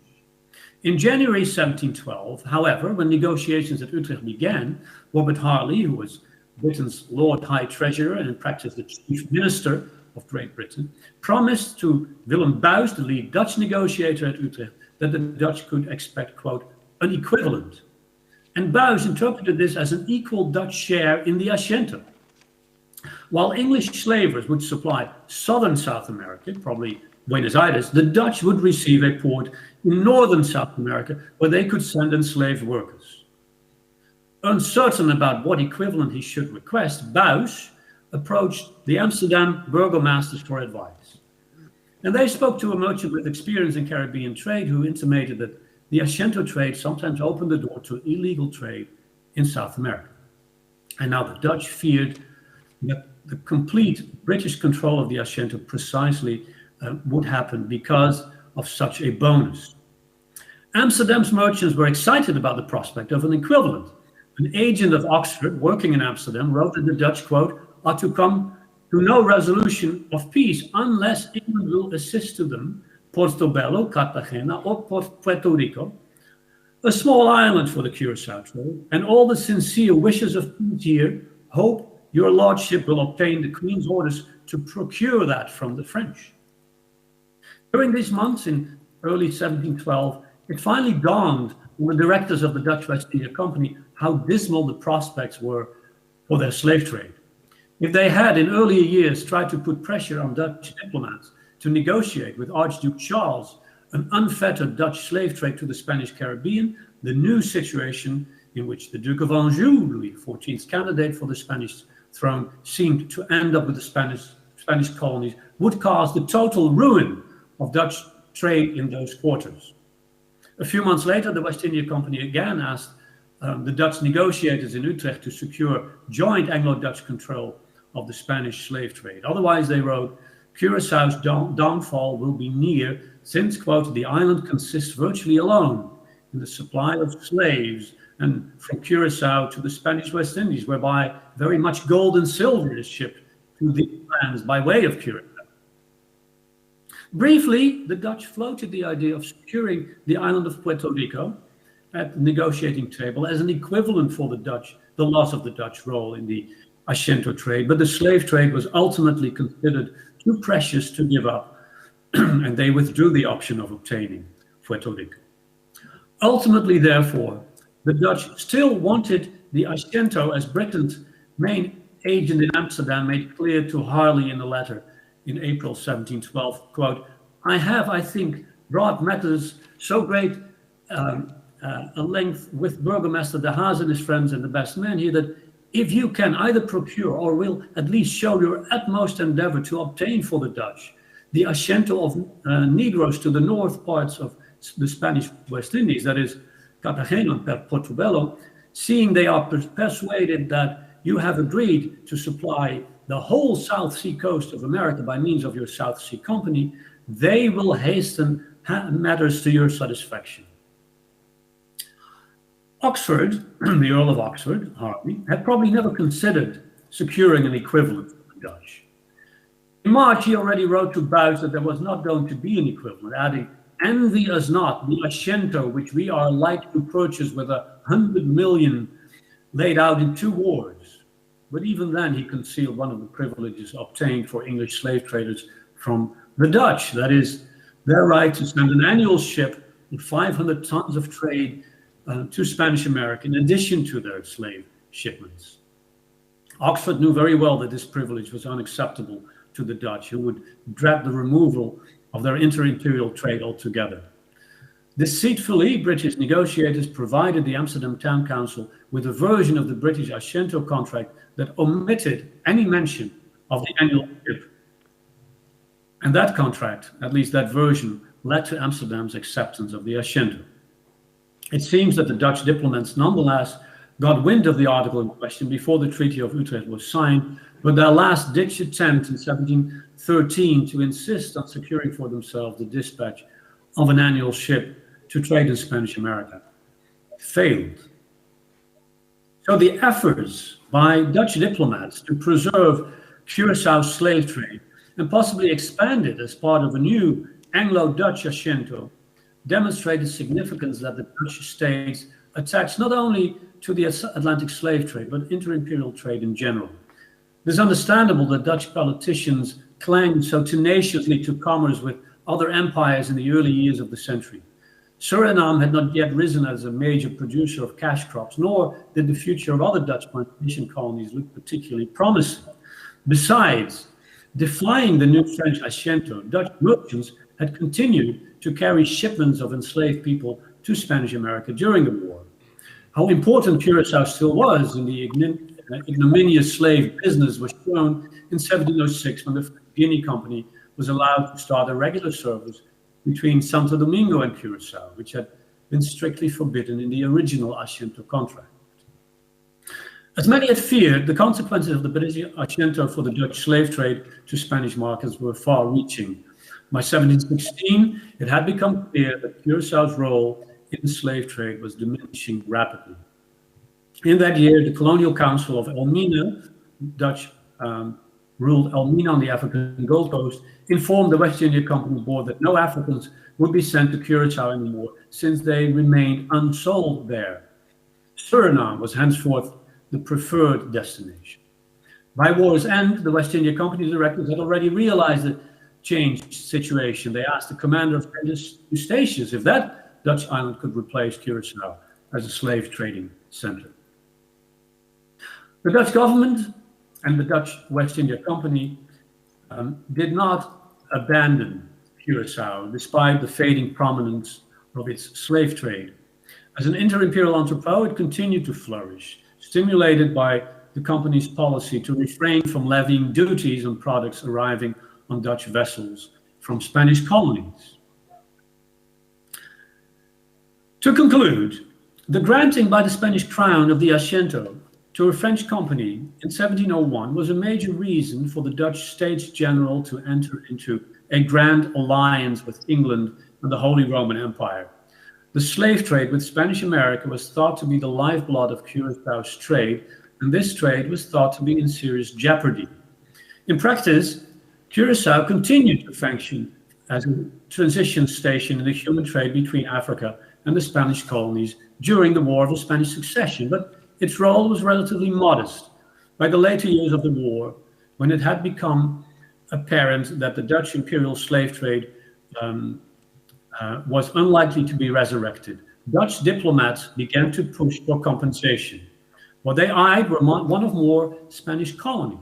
In January 1712, however, when negotiations at Utrecht began, Robert Harley, who was Britain's Lord High Treasurer and in practice the Chief Minister of Great Britain, promised to Willem Buys, the lead Dutch negotiator at Utrecht, that the Dutch could expect, quote, an equivalent. And Buys interpreted this as an equal Dutch share in the Asiento. While English slavers would supply southern South America, probably Buenos Aires, the Dutch would receive a port in northern South America where they could send enslaved workers. Uncertain about what equivalent he should request, Buys approached the Amsterdam burgomasters for advice. And they spoke to a merchant with experience in Caribbean trade who intimated that the Asiento trade sometimes opened the door to illegal trade in South America. And now the Dutch feared that the complete British control of the Asiento precisely would happen because of such a bonus. Amsterdam's merchants were excited about the prospect of an equivalent. An agent of Oxford working in Amsterdam wrote that the Dutch, quote, are to come to no resolution of peace unless England will assist to them, Portobello, Cartagena, or Puerto Rico, a small island for the Curaçao trade, and all the sincere wishes of peace here hope your lordship will obtain the Queen's orders to procure that from the French. During these months in early 1712, it finally dawned on the directors of the Dutch West India Company how dismal the prospects were for their slave trade. If they had in earlier years tried to put pressure on Dutch diplomats to negotiate with Archduke Charles an unfettered Dutch slave trade to the Spanish Caribbean, the new situation in which the Duke of Anjou, Louis XIV's candidate for the Spanish throne, seemed to end up with the Spanish colonies would cause the total ruin of Dutch trade in those quarters. A few months later, the West India Company again asked the Dutch negotiators in Utrecht to secure joint Anglo-Dutch control of the Spanish slave trade. Otherwise, they wrote, Curaçao's downfall will be near since, quote, the island consists virtually alone in the supply of slaves and from Curaçao to the Spanish West Indies, whereby very much gold and silver is shipped to these lands by way of Curaçao. Briefly, the Dutch floated the idea of securing the island of Puerto Rico at the negotiating table as an equivalent for the loss of the Dutch role in the Asiento trade, but the slave trade was ultimately considered too precious to give up, and they withdrew the option of obtaining Puerto Rico. Ultimately, therefore, the Dutch still wanted the Asiento, as Britain's main agent in Amsterdam made clear to Harley in a letter in April 1712, quote, I have, I think, brought matters so great a length with Burgomaster De Haas and his friends and the best men here that if you can either procure or will at least show your utmost endeavor to obtain for the Dutch the Asiento of Negroes to the north parts of the Spanish West Indies, that is Cartagena and Portobello, seeing they are persuaded that you have agreed to supply the whole South Sea coast of America by means of your South Sea Company, they will hasten matters to your satisfaction. Oxford, the Earl of Oxford, Harley, had probably never considered securing an equivalent for the Dutch. In March, he already wrote to Buys that there was not going to be an equivalent, adding, envy us not the Asiento, which we are like to purchase with 100 million laid out in 2 wars. But even then, he concealed one of the privileges obtained for English slave traders from the Dutch, that is, their right to send an annual ship with 500 tons of trade to Spanish America, in addition to their slave shipments. Oxford knew very well that this privilege was unacceptable to the Dutch, who would dread the removal of their inter-imperial trade altogether. Deceitfully, British negotiators provided the Amsterdam Town Council with a version of the British Asiento contract that omitted any mention of the annual ship. And that contract, at least that version, led to Amsterdam's acceptance of the Asiento. It seems that the Dutch diplomats nonetheless got wind of the article in question before the Treaty of Utrecht was signed, but their last-ditch attempt in 1713 to insist on securing for themselves the dispatch of an annual ship to trade in Spanish America failed. So the efforts by Dutch diplomats to preserve Curaçao's slave trade and possibly expand it as part of a new Anglo-Dutch Asiento demonstrate the significance that the Dutch states attach not only to the Atlantic slave trade, but inter-imperial trade in general. It is understandable that Dutch politicians clung so tenaciously to commerce with other empires in the early years of the century. Suriname had not yet risen as a major producer of cash crops, nor did the future of other Dutch plantation colonies look particularly promising. Besides, defying the new French Asiento, Dutch merchants had continued to carry shipments of enslaved people to Spanish America during the war. How important Curaçao still was in the ignominious slave business was shown in 1706 when the Guinea Company was allowed to start a regular service between Santo Domingo and Curacao, which had been strictly forbidden in the original Asiento contract. As many had feared, the consequences of the British Asiento for the Dutch slave trade to Spanish markets were far-reaching. By 1716, it had become clear that Curaçao's role in the slave trade was diminishing rapidly. In that year, the Colonial Council of Elmina, Dutch ruled Elmina on the African Gold Coast, informed the West India Company Board that no Africans would be sent to Curaçao anymore since they remained unsold there. Suriname was henceforth the preferred destination. By war's end, the West India Company directors had already realized the changed situation. They asked the commander of Eustatius if that Dutch island could replace Curaçao as a slave trading center. The Dutch government and the Dutch West India Company did not abandon Curaçao despite the fading prominence of its slave trade. As an inter-imperial entrepot, it continued to flourish, stimulated by the company's policy to refrain from levying duties on products arriving on Dutch vessels from Spanish colonies. To conclude, the granting by the Spanish crown of the Asiento to a French company in 1701 was a major reason for the Dutch States General to enter into a grand alliance with England and the Holy Roman Empire. The slave trade with Spanish America was thought to be the lifeblood of Curaçao's trade, and this trade was thought to be in serious jeopardy. In practice, Curaçao continued to function as a transition station in the human trade between Africa and the Spanish colonies during the War of the Spanish Succession, but its role was relatively modest. By the later years of the war, when it had become apparent that the Dutch imperial slave trade was unlikely to be resurrected, Dutch diplomats began to push for compensation. What they eyed were one of more Spanish colonies.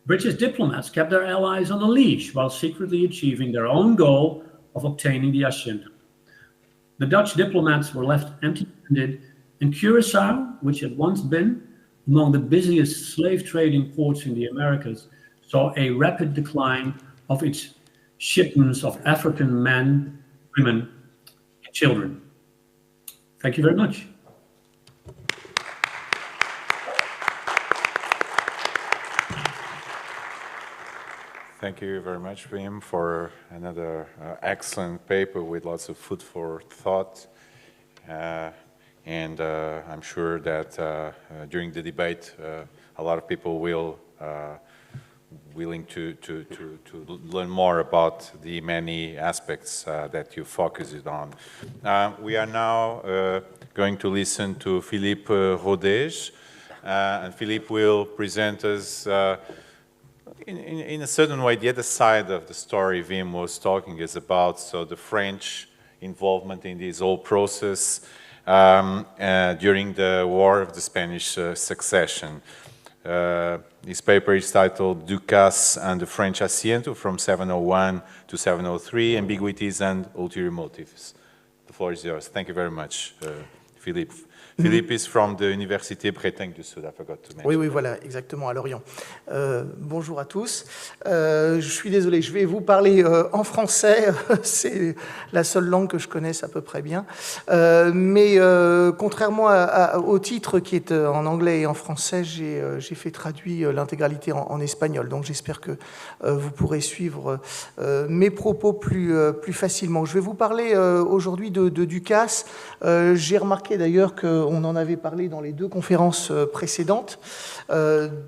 British diplomats kept their allies on a leash while secretly achieving their own goal of obtaining the Asiento. The Dutch diplomats were left empty-handed, and Curaçao, which had once been among the busiest slave trading ports in the Americas, saw a rapid decline of its shipments of African men, women, and children. Thank you very much. Thank you very much, Wim, for another excellent paper with lots of food for thought. And I'm sure that during the debate, a lot of people will willing to learn more about the many aspects that you focused on. We are now going to listen to Philippe Rodège, and Philippe will present us in a certain way, the other side of the story Wim was talking is about, so the French involvement in this whole process during the War of the Spanish Succession. This paper is titled Ducasse and the French Asiento from 701 to 703, Ambiguities and Ulterior Motives. The floor is yours. Thank you very much, Philippe. Philippe is from the Université Bretagne du Sud, I forgot to mention. Oui, oui, voilà, exactement, à Lorient. Bonjour à tous. Je suis désolé, je vais vous parler en français. C'est la seule langue que je connaisse à peu près bien. Mais contrairement au titre qui est en anglais et en français, j'ai fait traduire l'intégralité en espagnol. Donc j'espère que vous pourrez suivre mes propos plus facilement. Je vais vous parler aujourd'hui de Ducasse. J'ai remarqué d'ailleurs qu'on en avait parlé dans les deux conférences précédentes.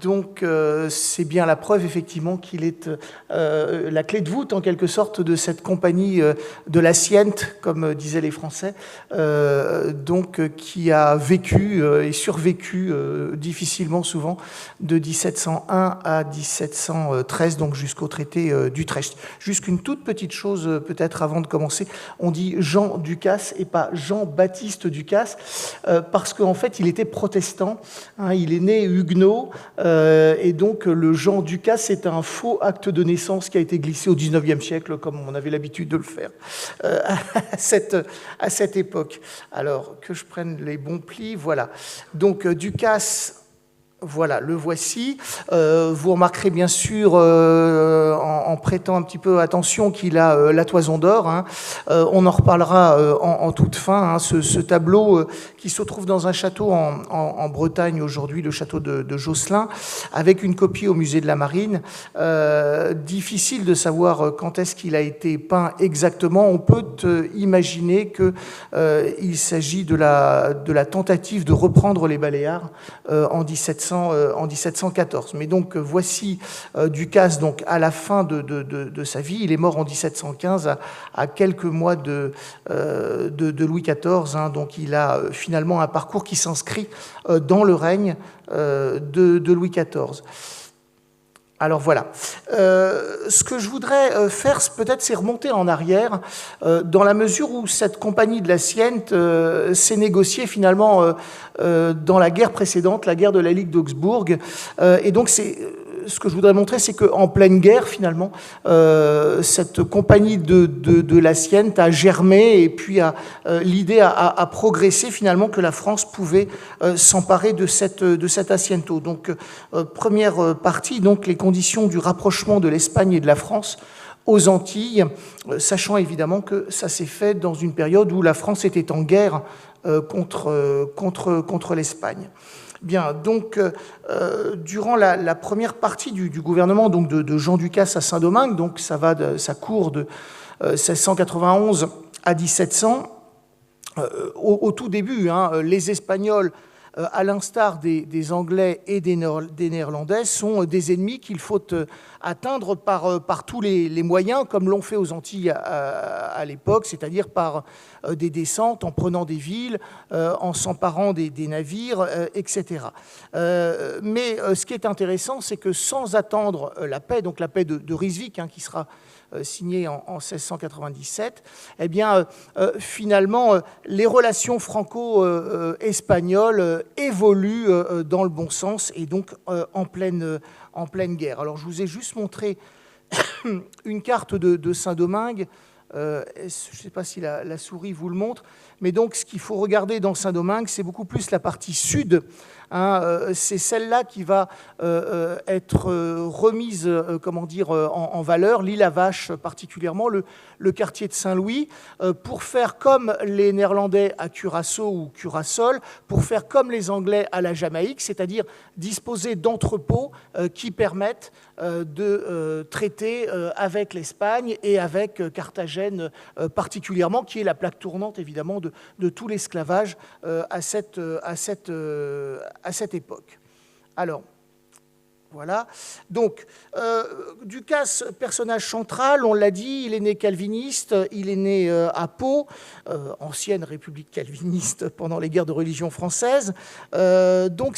Donc c'est bien la preuve effectivement qu'il est la clé de voûte en quelque sorte de cette compagnie de l'Asiento, comme disaient les Français, donc qui a vécu et survécu difficilement souvent de 1701 à 1713, donc jusqu'au traité d'Utrecht. Juste une toute petite chose peut-être avant de commencer, on dit Jean Ducasse et pas Jean-Baptiste Ducasse, parce qu'en fait il était protestant, hein, il est né huguenot, et donc le Jean Ducasse est un faux acte de naissance qui a été glissé au XIXe siècle, comme on avait l'habitude de le faire à cette époque. Alors que je prenne les bons plis, voilà. Donc Ducasse Voilà, le voici. Vous remarquerez bien sûr, en prêtant un petit peu attention, qu'il a la toison d'or. Hein. On en reparlera en toute fin. Hein. Ce tableau qui se trouve dans un château en Bretagne aujourd'hui, le château de Josselin, avec une copie au musée de la Marine. Difficile de savoir quand est-ce qu'il a été peint exactement. On peut imaginer qu'il s'agit de la tentative de reprendre les Baléares en 1714. Mais donc voici Ducasse donc à la fin de sa vie. Il est mort en 1715 à quelques mois de Louis XIV. Hein, donc il a finalement un parcours qui s'inscrit dans le règne de Louis XIV. Alors voilà. Ce que je voudrais faire, peut-être, c'est remonter en arrière, dans la mesure où cette compagnie de l'Asiento s'est négociée finalement dans la guerre précédente, la guerre de la Ligue d'Augsbourg. Et donc, ce que je voudrais montrer, c'est qu'en pleine guerre, finalement, cette compagnie de l'Asiento a germé, et puis l'idée a progressé, finalement, que la France pouvait s'emparer de cette Asiento. Donc, première partie, donc, les conditions du rapprochement de l'Espagne et de la France aux Antilles, sachant évidemment que ça s'est fait dans une période où la France était en guerre contre l'Espagne. Bien, donc, durant la première partie du gouvernement donc de Jean Ducasse à Saint-Domingue, donc ça court de 1691 à 1700, au tout début, hein, les Espagnols, à l'instar des Anglais et des Néerlandais, sont des ennemis qu'il faut atteindre par tous les moyens, comme l'ont fait aux Antilles à l'époque, c'est-à-dire par des descentes, en prenant des villes, en s'emparant des navires, etc. Mais ce qui est intéressant, c'est que sans attendre la paix, donc la paix de Ryswick, hein, qui sera signée en 1697, eh bien, finalement, les relations franco-espagnoles évoluent dans le bon sens et donc en pleine guerre. Alors, je vous ai juste montré une carte de Saint-Domingue. Je ne sais pas si la souris vous le montre, mais donc ce qu'il faut regarder dans Saint-Domingue, c'est beaucoup plus la partie sud. Hein, c'est celle-là qui va être remise, en valeur, l'île à Vache particulièrement, le quartier de Saint-Louis, pour faire comme les Néerlandais à Curaçao ou Curaçao, pour faire comme les Anglais à la Jamaïque, c'est-à-dire disposer d'entrepôts qui permettent de traiter avec l'Espagne et avec Carthagène particulièrement, qui est la plaque tournante évidemment de tout l'esclavage à cette époque. Alors, voilà. Donc, Ducasse, personnage central, on l'a dit, il est né calviniste, il est né à Pau, ancienne république calviniste pendant les guerres de religion françaises. Donc,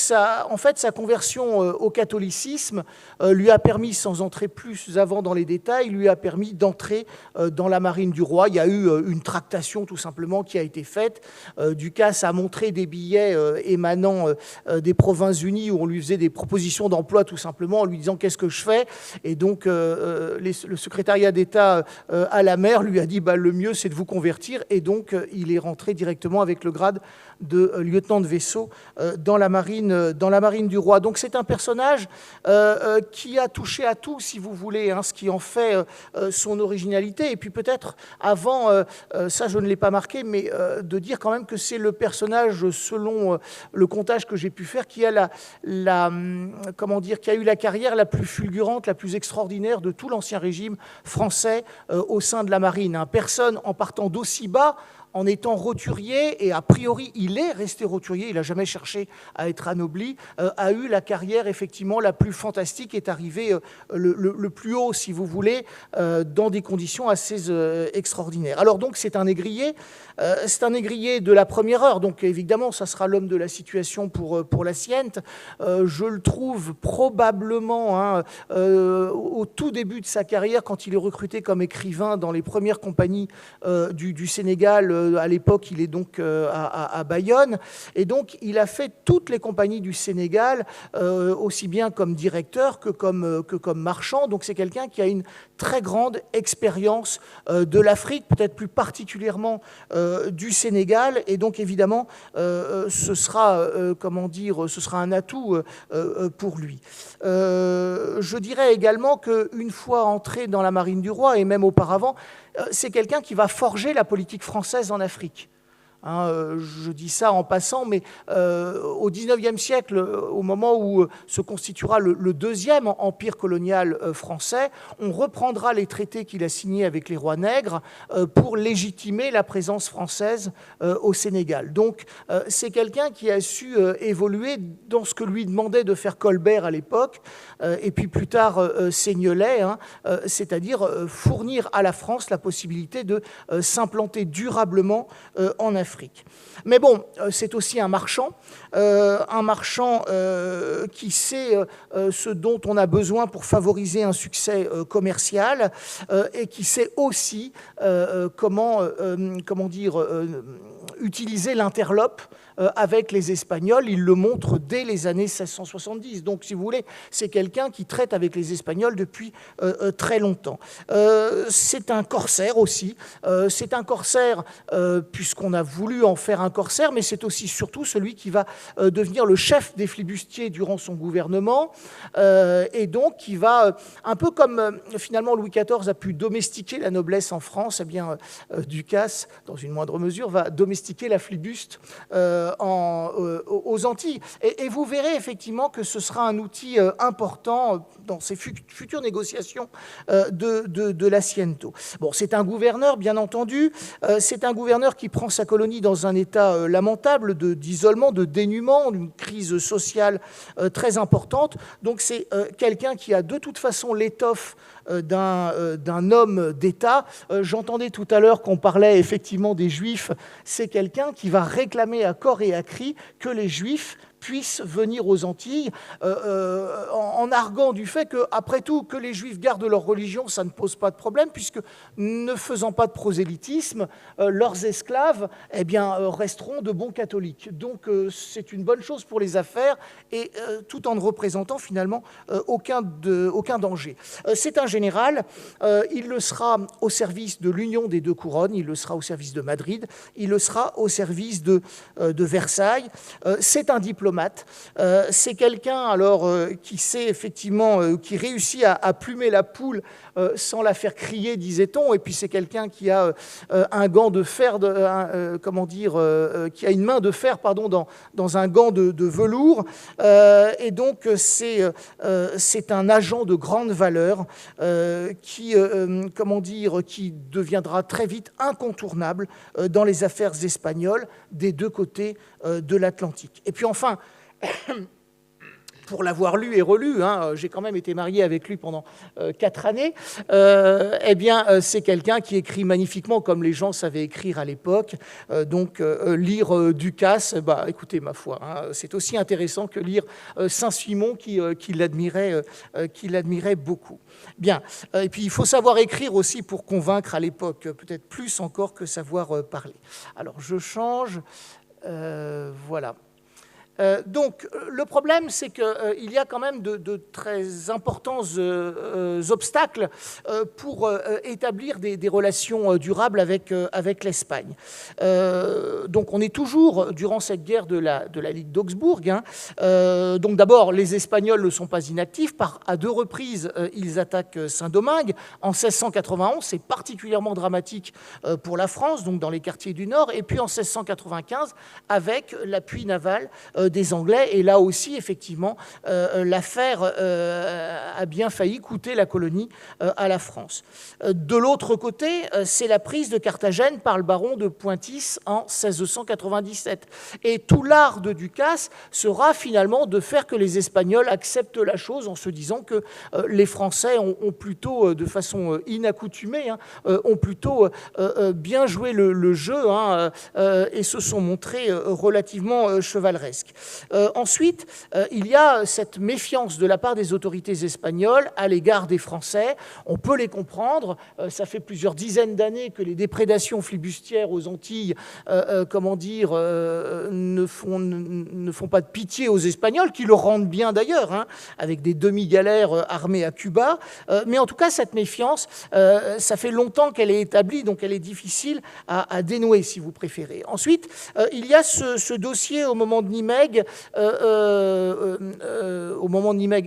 en fait, sa conversion au catholicisme lui a permis, sans entrer plus avant dans les détails, lui a permis d'entrer dans la marine du roi. Il y a eu une tractation, tout simplement, qui a été faite. Ducasse a montré des billets émanant des Provinces-Unies où on lui faisait des propositions d'emploi, tout simplement en lui disant qu'est-ce que je fais, et donc le secrétariat d'État à la mer lui a dit le mieux c'est de vous convertir, et donc il est rentré directement avec le grade de lieutenant de vaisseau dans la marine du roi. Donc c'est un personnage qui a touché à tout, si vous voulez, hein, ce qui en fait son originalité. Et puis peut-être avant, ça je ne l'ai pas marqué, mais de dire quand même que c'est le personnage, selon le comptage que j'ai pu faire, qui a qui a eu la carrière la plus fulgurante, la plus extraordinaire de tout l'Ancien Régime français au sein de la marine. Hein. Personne, en partant d'aussi bas, en étant roturier, et a priori il est resté roturier, il n'a jamais cherché à être anobli, a eu la carrière effectivement la plus fantastique, est arrivé le plus haut, si vous voulez, dans des conditions assez extraordinaires. Alors donc c'est un négrier de la première heure, donc évidemment ça sera l'homme de la situation pour l'Asiento. Je le trouve probablement au tout début de sa carrière, quand il est recruté comme écrivain dans les premières compagnies du Sénégal, à l'époque, il est donc à Bayonne, et donc il a fait toutes les compagnies du Sénégal, aussi bien comme directeur que comme marchand. Donc c'est quelqu'un qui a une très grande expérience de l'Afrique, peut-être plus particulièrement du Sénégal, et donc évidemment ce sera un atout pour lui. Je dirais également qu'une fois entré dans la marine du roi, et même auparavant, c'est quelqu'un qui va forger la politique française en Afrique. Je dis ça en passant, mais au XIXe siècle, au moment où se constituera le deuxième empire colonial français, on reprendra les traités qu'il a signés avec les rois nègres pour légitimer la présence française au Sénégal. Donc c'est quelqu'un qui a su évoluer dans ce que lui demandait de faire Colbert à l'époque, et puis plus tard Seignelay, c'est-à-dire fournir à la France la possibilité de s'implanter durablement en Afrique. Mais bon, c'est aussi un marchand qui sait ce dont on a besoin pour favoriser un succès commercial, et qui sait aussi utiliser l'interlope avec les Espagnols. Il le montre dès les années 1670. Donc, si vous voulez, c'est quelqu'un qui traite avec les Espagnols depuis très longtemps. C'est un corsaire aussi. C'est un corsaire puisqu'on a voulu en faire un corsaire, mais c'est aussi surtout celui qui va devenir le chef des flibustiers durant son gouvernement, et donc qui va, un peu comme finalement Louis XIV a pu domestiquer la noblesse en France, eh bien Ducasse, dans une moindre mesure, va domestiquer la flibuste aux Antilles. Et vous verrez effectivement que ce sera un outil important dans ces futures négociations de l'Asiento. Bon, c'est un gouverneur, bien entendu. C'est un gouverneur qui prend sa colonie dans un état lamentable d'isolement, de dénuement, d'une crise sociale très importante. Donc c'est quelqu'un qui a de toute façon l'étoffe d'un homme d'État. J'entendais tout à l'heure qu'on parlait effectivement des Juifs. C'est quelqu'un qui va réclamer à corps et à cri que les Juifs puissent venir aux Antilles, en arguant du fait que, après tout, que les Juifs gardent leur religion, ça ne pose pas de problème, puisque ne faisant pas de prosélytisme, leurs esclaves, eh bien, resteront de bons catholiques. Donc, c'est une bonne chose pour les affaires, et tout en ne représentant finalement aucun danger. C'est un général. Il le sera au service de l'union des deux couronnes. Il le sera au service de Madrid. Il le sera au service de Versailles. C'est un diplomate. C'est quelqu'un alors qui sait effectivement, qui réussit à plumer la poule sans la faire crier, disait-on. Et puis c'est quelqu'un qui a un gant de fer, qui a une main de fer, pardon, dans un gant de velours. Et donc c'est un agent de grande valeur qui deviendra très vite incontournable dans les affaires espagnoles des deux côtés de l'Atlantique. Et puis enfin, pour l'avoir lu et relu, j'ai quand même été marié avec lui pendant 4 années, eh bien, c'est quelqu'un qui écrit magnifiquement comme les gens savaient écrire à l'époque. Donc, lire Ducasse, écoutez, ma foi, c'est aussi intéressant que lire Saint-Simon qui l'admirait beaucoup. Bien, et puis il faut savoir écrire aussi pour convaincre à l'époque, peut-être plus encore que savoir parler. Alors, je change, voilà. Donc, le problème, c'est qu'il y a quand même de très importants obstacles pour établir des relations durables avec l'Espagne. Donc, on est toujours durant cette guerre de la Ligue d'Augsbourg. Donc, d'abord, les Espagnols ne sont pas inactifs. À 2 reprises, ils attaquent Saint-Domingue. En 1691, c'est particulièrement dramatique pour la France, donc dans les quartiers du Nord. Et puis, en 1695, avec l'appui naval des Anglais, et là aussi, effectivement, l'affaire a bien failli coûter la colonie à la France. De l'autre côté, c'est la prise de Carthagène par le baron de Pointis en 1697. Et tout l'art de Ducasse sera finalement de faire que les Espagnols acceptent la chose en se disant que les Français ont plutôt, de façon inaccoutumée, ont plutôt bien joué le jeu, et se sont montrés relativement chevaleresques. classique. Ensuite, il y a cette méfiance de la part des autorités espagnoles à l'égard des Français. On peut les comprendre. Ça fait plusieurs dizaines d'années que les déprédations flibustières aux Antilles, ne font pas de pitié aux Espagnols, qui le rendent bien d'ailleurs, hein, avec des demi-galères armées à Cuba. Mais en tout cas, cette méfiance, ça fait longtemps qu'elle est établie, donc elle est difficile à dénouer, si vous préférez. Ensuite, il y a ce dossier au moment de Nimègue,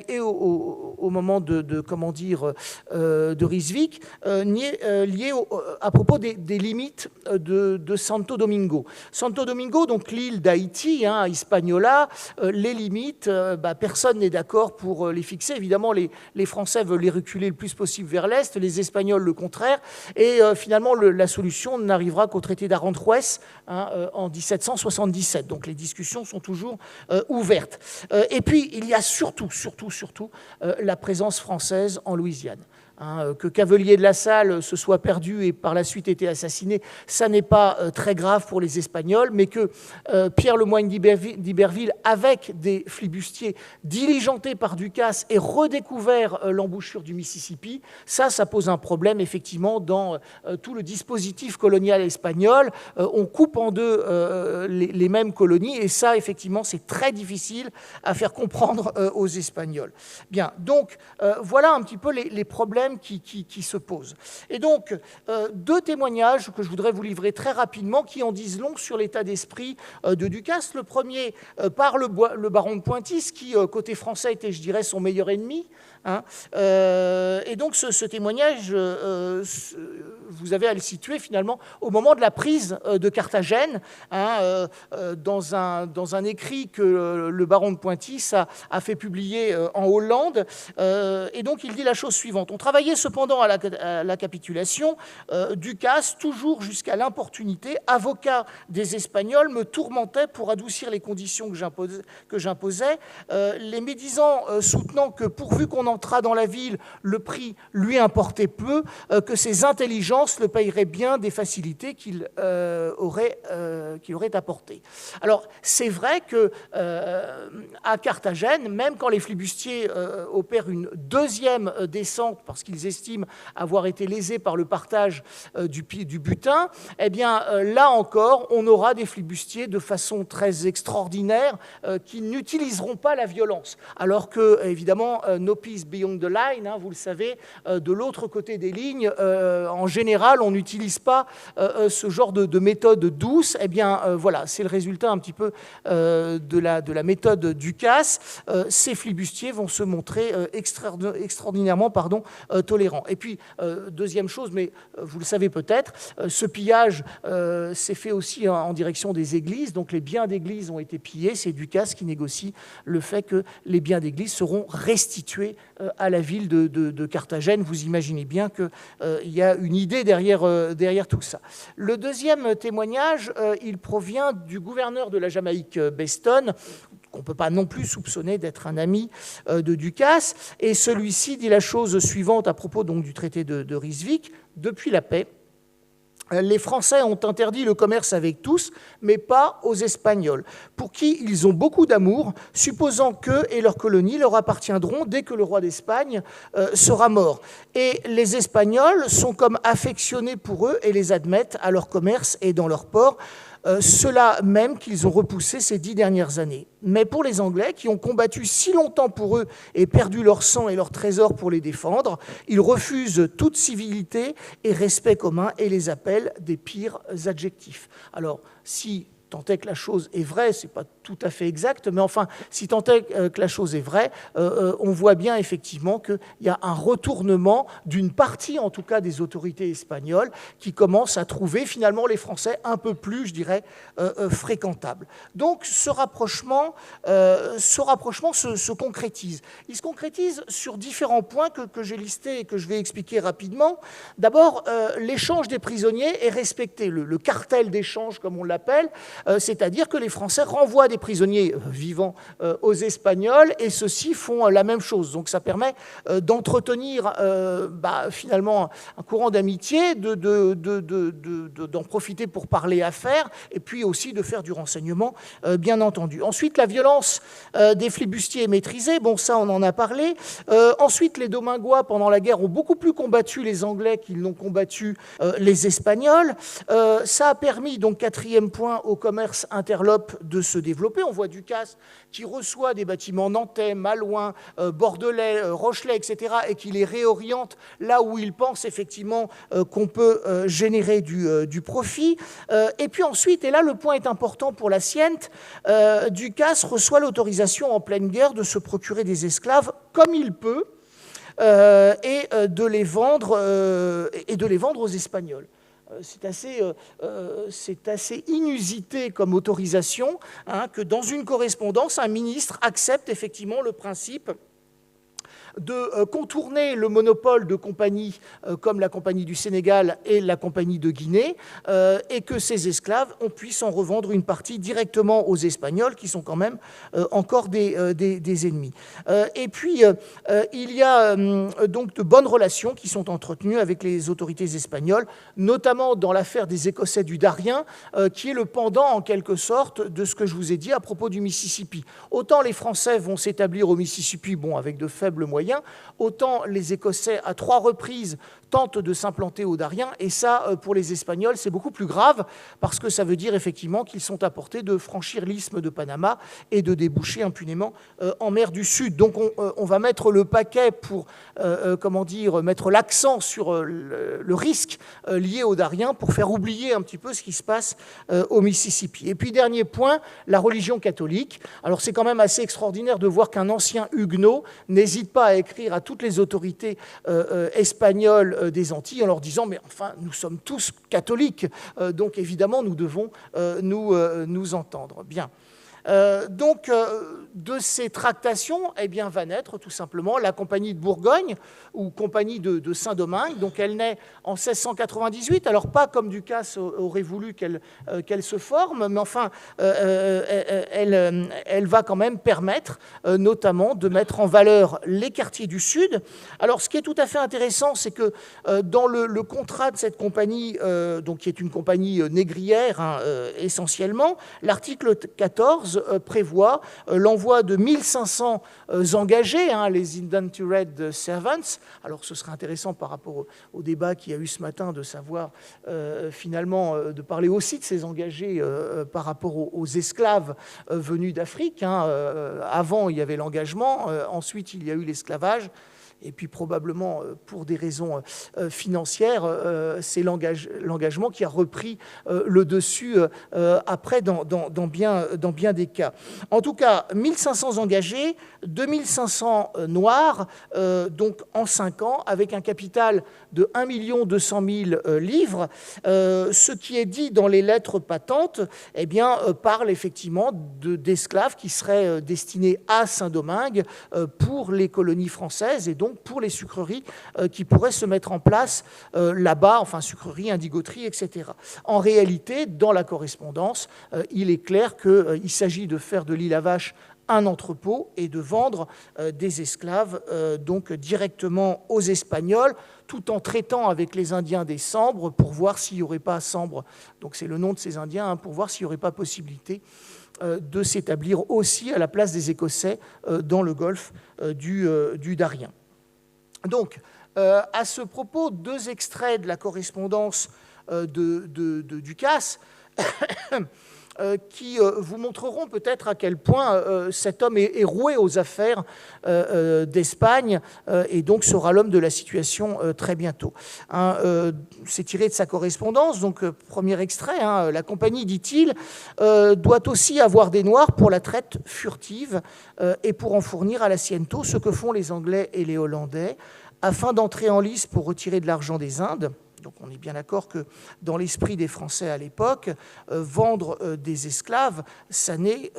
et au moment de Rijswijk, lié à propos des limites de Santo Domingo. Santo Domingo, donc l'île d'Haïti, hein, Hispaniola, les limites, personne n'est d'accord pour les fixer. Évidemment, les Français veulent les reculer le plus possible vers l'Est, les Espagnols le contraire, et finalement la solution n'arrivera qu'au traité d'Aranjuez, hein, en 1777. Donc les discussions sont toujours ouvertes. Et puis il y a surtout la présence française en Louisiane. Hein, que Cavelier de la Salle se soit perdu et par la suite été assassiné, ça n'est pas très grave pour les Espagnols, mais que Pierre Lemoyne d'Iberville, avec des flibustiers diligentés par Ducasse, ait redécouvert l'embouchure du Mississippi, ça pose un problème effectivement dans tout le dispositif colonial espagnol. On coupe en deux les mêmes colonies, et ça effectivement c'est très difficile à faire comprendre aux Espagnols. Bien, donc voilà un petit peu les problèmes qui se posent. Et donc, deux témoignages que je voudrais vous livrer très rapidement qui en disent long sur l'état d'esprit de Ducasse. Le premier par le baron de Pointys, qui, côté français, était, je dirais, son meilleur ennemi. Hein. Et donc, ce témoignage, vous avez à le situer finalement au moment de la prise de Carthagène, hein, dans un écrit que le baron de Pointys a fait publier en Hollande. Et donc, il dit la chose suivante. On travaillait cependant à la capitulation. Ducasse, toujours jusqu'à l'importunité, avocat des Espagnols, me tourmentait pour adoucir les conditions que j'imposais, les médisants soutenant que pourvu qu'on entrât dans la ville, le prix lui importait peu, que ses intelligences le paieraient bien des facilités qu'il aurait apportées. Alors, c'est vrai que à Carthagène, même quand les flibustiers opèrent une deuxième descente, parce qu'ils estiment avoir été lésés par le partage du butin, eh bien, là encore, on aura des flibustiers de façon très extraordinaire qui n'utiliseront pas la violence. Alors que, évidemment, no peace beyond the line, hein, vous le savez, de l'autre côté des lignes, en général, on n'utilise pas ce genre de méthode douce. Eh bien, voilà, c'est le résultat un petit peu de la méthode Ducasse. Ces flibustiers vont se montrer extraordinairement tolérants. Et puis, deuxième chose, mais vous le savez peut-être, ce pillage s'est fait aussi en direction des églises. Donc, les biens d'église ont été pillés. C'est Ducasse qui négocie le fait que les biens d'église seront restitués à la ville de Carthagène. Vous imaginez bien qu'il y a une idée derrière tout ça. Le deuxième témoignage, il provient du gouverneur de la Jamaïque, Beston, qu'on ne peut pas non plus soupçonner d'être un ami de Ducasse. Et celui-ci dit la chose suivante à propos donc, du traité de Rijswijk. Depuis la paix, les Français ont interdit le commerce avec tous, mais pas aux Espagnols, pour qui ils ont beaucoup d'amour, supposant qu'eux et leurs colonies leur appartiendront dès que le roi d'Espagne sera mort. Et les Espagnols sont comme affectionnés pour eux et les admettent à leur commerce et dans leur port, ceux-là même qu'ils ont repoussé ces 10 dernières années. Mais pour les Anglais, qui ont combattu si longtemps pour eux et perdu leur sang et leurs trésors pour les défendre, ils refusent toute civilité et respect commun et les appellent des pires adjectifs. Alors, si tant est que la chose est vraie, ce n'est pas tout à fait exact, mais enfin, si tant est que la chose est vraie, on voit bien effectivement qu'il y a un retournement d'une partie, en tout cas, des autorités espagnoles qui commencent à trouver finalement les Français un peu plus, je dirais, fréquentables. Donc, ce rapprochement se concrétise. Il se concrétise sur différents points que j'ai listés et que je vais expliquer rapidement. D'abord, l'échange des prisonniers est respecté. Le cartel d'échange, comme on l'appelle, c'est-à-dire que les Français renvoient des prisonniers vivants aux Espagnols, et ceux-ci font la même chose. Donc ça permet d'entretenir finalement un courant d'amitié, d'en profiter pour parler affaires, et puis aussi de faire du renseignement, bien entendu. Ensuite, la violence des flibustiers est maîtrisée, bon ça on en a parlé. Ensuite, les Domingois, pendant la guerre, ont beaucoup plus combattu les Anglais qu'ils n'ont combattu les Espagnols. Ça a permis, donc quatrième point, au commerce interlope de se développer. On voit Ducasse qui reçoit des bâtiments nantais, malouins, bordelais, rochelais, etc., et qui les réoriente là où il pense effectivement qu'on peut générer du profit. Et puis ensuite, et là le point est important pour la Siente, Ducasse reçoit l'autorisation en pleine guerre de se procurer des esclaves comme il peut, et de les vendre aux Espagnols. C'est assez inusité comme autorisation, hein, que dans une correspondance, un ministre accepte effectivement le principe de contourner le monopole de compagnies comme la Compagnie du Sénégal et la Compagnie de Guinée, et que ces esclaves, on puisse en revendre une partie directement aux Espagnols, qui sont quand même encore des ennemis. Et puis, il y a donc de bonnes relations qui sont entretenues avec les autorités espagnoles, notamment dans l'affaire des Écossais du Darien, qui est le pendant, en quelque sorte, de ce que je vous ai dit à propos du Mississippi. Autant les Français vont s'établir au Mississippi, bon, avec de faibles moyens, autant les Écossais, à 3 reprises, tentent de s'implanter au Darien, et ça, pour les Espagnols, c'est beaucoup plus grave, parce que ça veut dire effectivement qu'ils sont à portée de franchir l'isthme de Panama et de déboucher impunément en mer du Sud. Donc on va mettre le paquet pour, mettre l'accent sur le risque lié au Darien, pour faire oublier un petit peu ce qui se passe au Mississippi. Et puis, dernier point, la religion catholique. Alors c'est quand même assez extraordinaire de voir qu'un ancien huguenot n'hésite pas à écrire à toutes les autorités espagnoles des Antilles en leur disant « mais enfin, nous sommes tous catholiques, donc évidemment, nous devons nous entendre ». Bien. De ces tractations, eh bien, va naître tout simplement la Compagnie de Bourgogne, ou Compagnie de Saint-Domingue. Donc elle naît en 1698, alors pas comme Ducasse aurait voulu qu'elle se forme, mais enfin, elle va quand même permettre notamment de mettre en valeur les quartiers du Sud. Alors ce qui est tout à fait intéressant, c'est que dans le contrat de cette compagnie, donc qui est une compagnie négrière, hein, essentiellement, l'article 14 prévoit l'envoi de 1500 engagés, hein, les indentured servants. Alors ce serait intéressant par rapport au débat qu'il y a eu ce matin de savoir finalement de parler aussi de ces engagés par rapport aux esclaves venus d'Afrique. Hein. Avant il y avait l'engagement, ensuite il y a eu l'esclavage. Et puis probablement pour des raisons financières, c'est l'engagement qui a repris le dessus après dans bien des cas. En tout cas, 1500 engagés, 2500 noirs, donc en 5 ans, avec un capital de 1 200 000 livres. Ce qui est dit dans les lettres patentes, eh bien, parle effectivement d'esclaves qui seraient destinés à Saint-Domingue pour les colonies françaises, et donc pour les sucreries qui pourraient se mettre en place là-bas, enfin sucreries, indigoteries, etc. En réalité, dans la correspondance, il est clair qu'il s'agit de faire de l'île à Vache un entrepôt et de vendre des esclaves donc directement aux Espagnols, tout en traitant avec les Indiens des Sambres pour voir s'il n'y aurait pas Sambre, donc c'est le nom de ces Indiens, hein, pour voir s'il n'y aurait pas possibilité de s'établir aussi à la place des Écossais dans le golfe du Darien. Donc, à ce propos, 2 extraits de la correspondance de Ducasse qui vous montreront peut-être à quel point cet homme est roué aux affaires d'Espagne et donc sera l'homme de la situation très bientôt. Hein, c'est tiré de sa correspondance, donc premier extrait, hein, la compagnie, dit-il, doit aussi avoir des Noirs pour la traite furtive et pour en fournir à l'Asiento, ce que font les Anglais et les Hollandais, afin d'entrer en lice pour retirer de l'argent des Indes. Donc on est bien d'accord que dans l'esprit des Français à l'époque, vendre des esclaves, ça n'est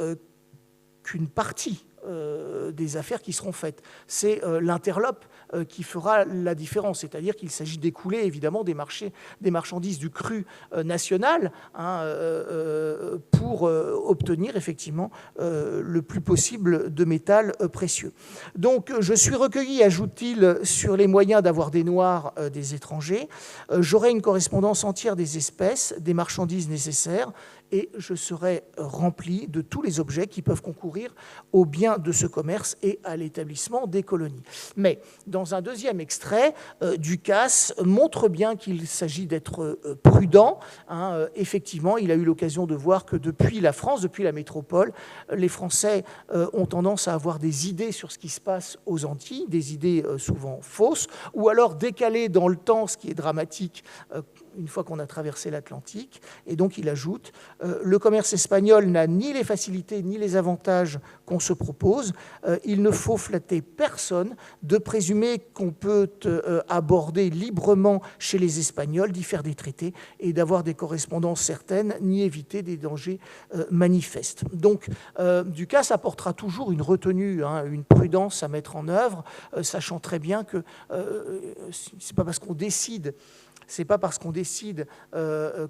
qu'une partie des affaires qui seront faites. C'est l'interlope qui fera la différence, c'est-à-dire qu'il s'agit d'écouler évidemment des marchandises du cru national pour obtenir effectivement le plus possible de métal précieux. Donc je suis recueilli, ajoute-t-il, sur les moyens d'avoir des noirs des étrangers. J'aurai une correspondance entière des espèces, des marchandises nécessaires, et je serai rempli de tous les objets qui peuvent concourir au bien de ce commerce et à l'établissement des colonies. Mais dans un deuxième extrait, Ducasse montre bien qu'il s'agit d'être prudent. Effectivement, il a eu l'occasion de voir que depuis la France, depuis la métropole, les Français ont tendance à avoir des idées sur ce qui se passe aux Antilles, des idées souvent fausses, ou alors décalées dans le temps, ce qui est dramatique une fois qu'on a traversé l'Atlantique. Et donc il ajoute « Le commerce espagnol n'a ni les facilités ni les avantages qu'on se propose. Il ne faut flatter personne de présumer qu'on peut aborder librement chez les Espagnols, d'y faire des traités et d'avoir des correspondances certaines, ni éviter des dangers manifestes. » Donc Ducasse apportera toujours une retenue, une prudence à mettre en œuvre, sachant très bien que c'est pas parce qu'on décide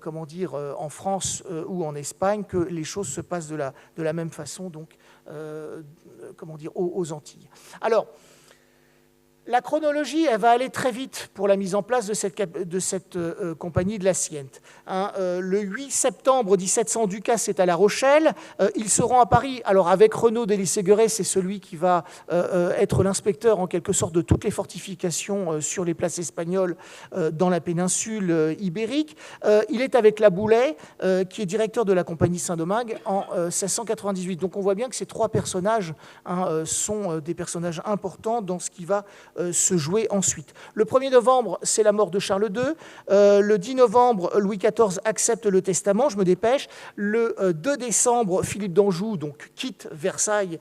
comment dire, en France ou en Espagne que les choses se passent de la même façon, donc, comment dire, aux Antilles. Alors, la chronologie, elle va aller très vite pour la mise en place de cette compagnie de l'Asiento. Le 8 septembre 1700, Ducasse est à La Rochelle. Il se rend à Paris. Alors avec Renaud d'Hélice-Gueret, c'est celui qui va être l'inspecteur en quelque sorte de toutes les fortifications sur les places espagnoles dans la péninsule ibérique. Il est avec Laboulet, qui est directeur de la compagnie Saint-Domingue en 1698. Donc on voit bien que ces trois personnages sont des personnages importants dans ce qui va se jouer ensuite. Le 1er novembre, c'est la mort de Charles II. Le 10 novembre, Louis XIV accepte le testament, je me dépêche. Le 2 décembre, Philippe d'Anjou donc, quitte Versailles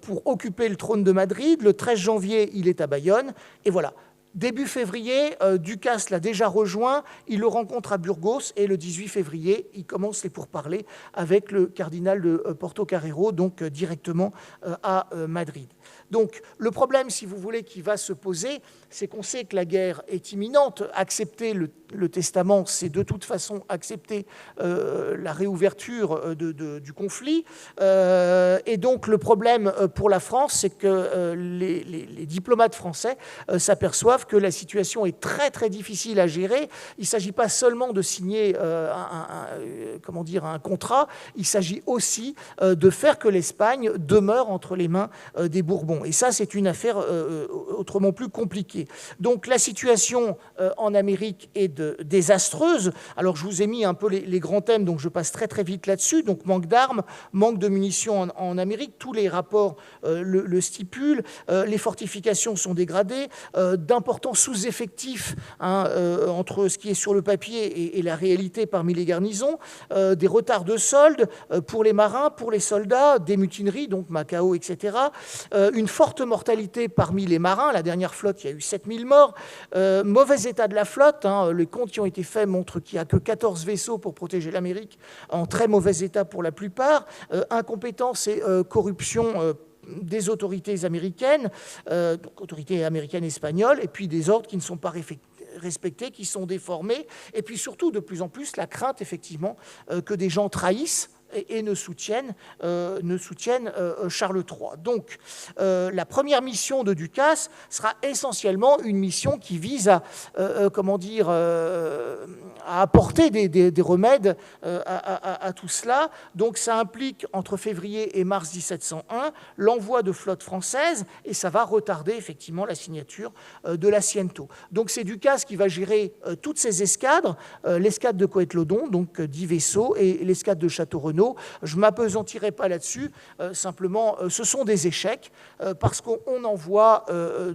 pour occuper le trône de Madrid. Le 13 janvier, il est à Bayonne. Et voilà. Début février, Ducasse l'a déjà rejoint, il le rencontre à Burgos et le 18 février, il commence les pourparlers avec le cardinal de Portocarrero, donc directement à Madrid. Donc le problème, si vous voulez, qui va se poser, c'est qu'on sait que la guerre est imminente. Accepter le testament, c'est de toute façon accepter la réouverture du conflit. Et donc le problème pour la France, c'est que les diplomates français s'aperçoivent que la situation est très très difficile à gérer. Il ne s'agit pas seulement de signer un contrat, il s'agit aussi de faire que l'Espagne demeure entre les mains des Bourbons. Et ça, c'est une affaire autrement plus compliquée. Donc la situation en Amérique est désastreuse. Alors je vous ai mis un peu les grands thèmes, donc je passe très très vite là-dessus. Donc manque d'armes, manque de munitions en Amérique, tous les rapports le stipulent. Les fortifications sont dégradées, d'importants sous-effectifs entre ce qui est sur le papier et la réalité parmi les garnisons, des retards de soldes pour les marins, pour les soldats, des mutineries, donc Macao, etc. Une forte mortalité parmi les marins. La dernière flotte, il y a eu 7000 morts. Mauvais état de la flotte. Les comptes qui ont été faits montrent qu'il n'y a que 14 vaisseaux pour protéger l'Amérique, en très mauvais état pour la plupart. Incompétence et corruption des autorités américaines, donc autorités américaines et espagnoles, et puis des ordres qui ne sont pas respectés, qui sont déformés, et puis surtout de plus en plus la crainte effectivement que des gens trahissent et ne soutiennent Charles III. Donc, la première mission de Ducasse sera essentiellement une mission qui vise à apporter des remèdes à tout cela. Donc, ça implique, entre février et mars 1701, l'envoi de flottes françaises, et ça va retarder effectivement la signature de l'Asiento. Donc, c'est Ducasse qui va gérer toutes ces escadres, l'escadre de Coëtlogon, donc 10 vaisseaux, et l'escadre de Château-Renaud. Je ne m'appesantirai pas là-dessus, simplement ce sont des échecs parce qu'on envoie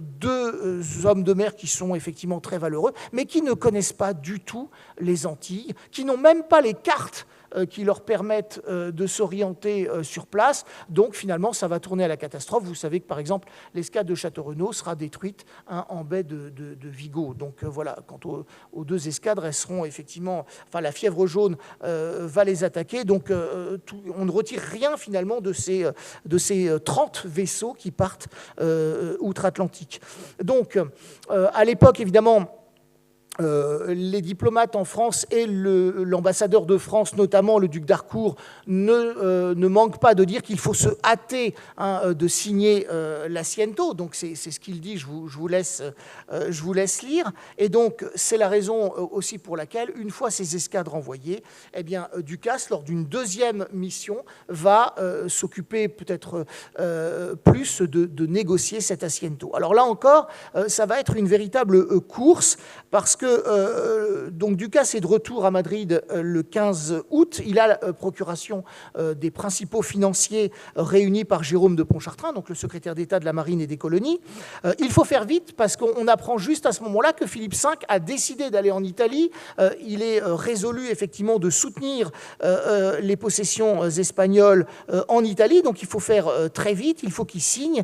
deux hommes de mer qui sont effectivement très valeureux, mais qui ne connaissent pas du tout les Antilles, qui n'ont même pas les cartes qui leur permettent de s'orienter sur place. Donc finalement, ça va tourner à la catastrophe. Vous savez que par exemple, l'escadre de Château-Renaud sera détruite en baie de Vigo. Donc voilà, quant aux deux escadres, elles seront effectivement... Enfin, la fièvre jaune va les attaquer. Donc on ne retire rien finalement de ces 30 vaisseaux qui partent outre-Atlantique. Donc, à l'époque, évidemment, les diplomates en France et l'ambassadeur de France, notamment le duc d'Harcourt, ne manquent pas de dire qu'il faut se hâter de signer l'Asiento. Donc c'est ce qu'il dit, je vous laisse lire. Et donc c'est la raison aussi pour laquelle, une fois ces escadres envoyées, eh bien, Ducasse, lors d'une deuxième mission, va s'occuper peut-être plus de négocier cet Asiento. Alors là encore, ça va être une véritable course, parce que donc Ducasse est de retour à Madrid le 15 août. Il a la procuration des principaux financiers réunis par Jérôme de Pontchartrain, donc le secrétaire d'État de la Marine et des Colonies. Il faut faire vite parce qu'on apprend juste à ce moment-là que Philippe V a décidé d'aller en Italie. Il est résolu effectivement de soutenir les possessions espagnoles en Italie, donc il faut faire très vite, il faut qu'il signe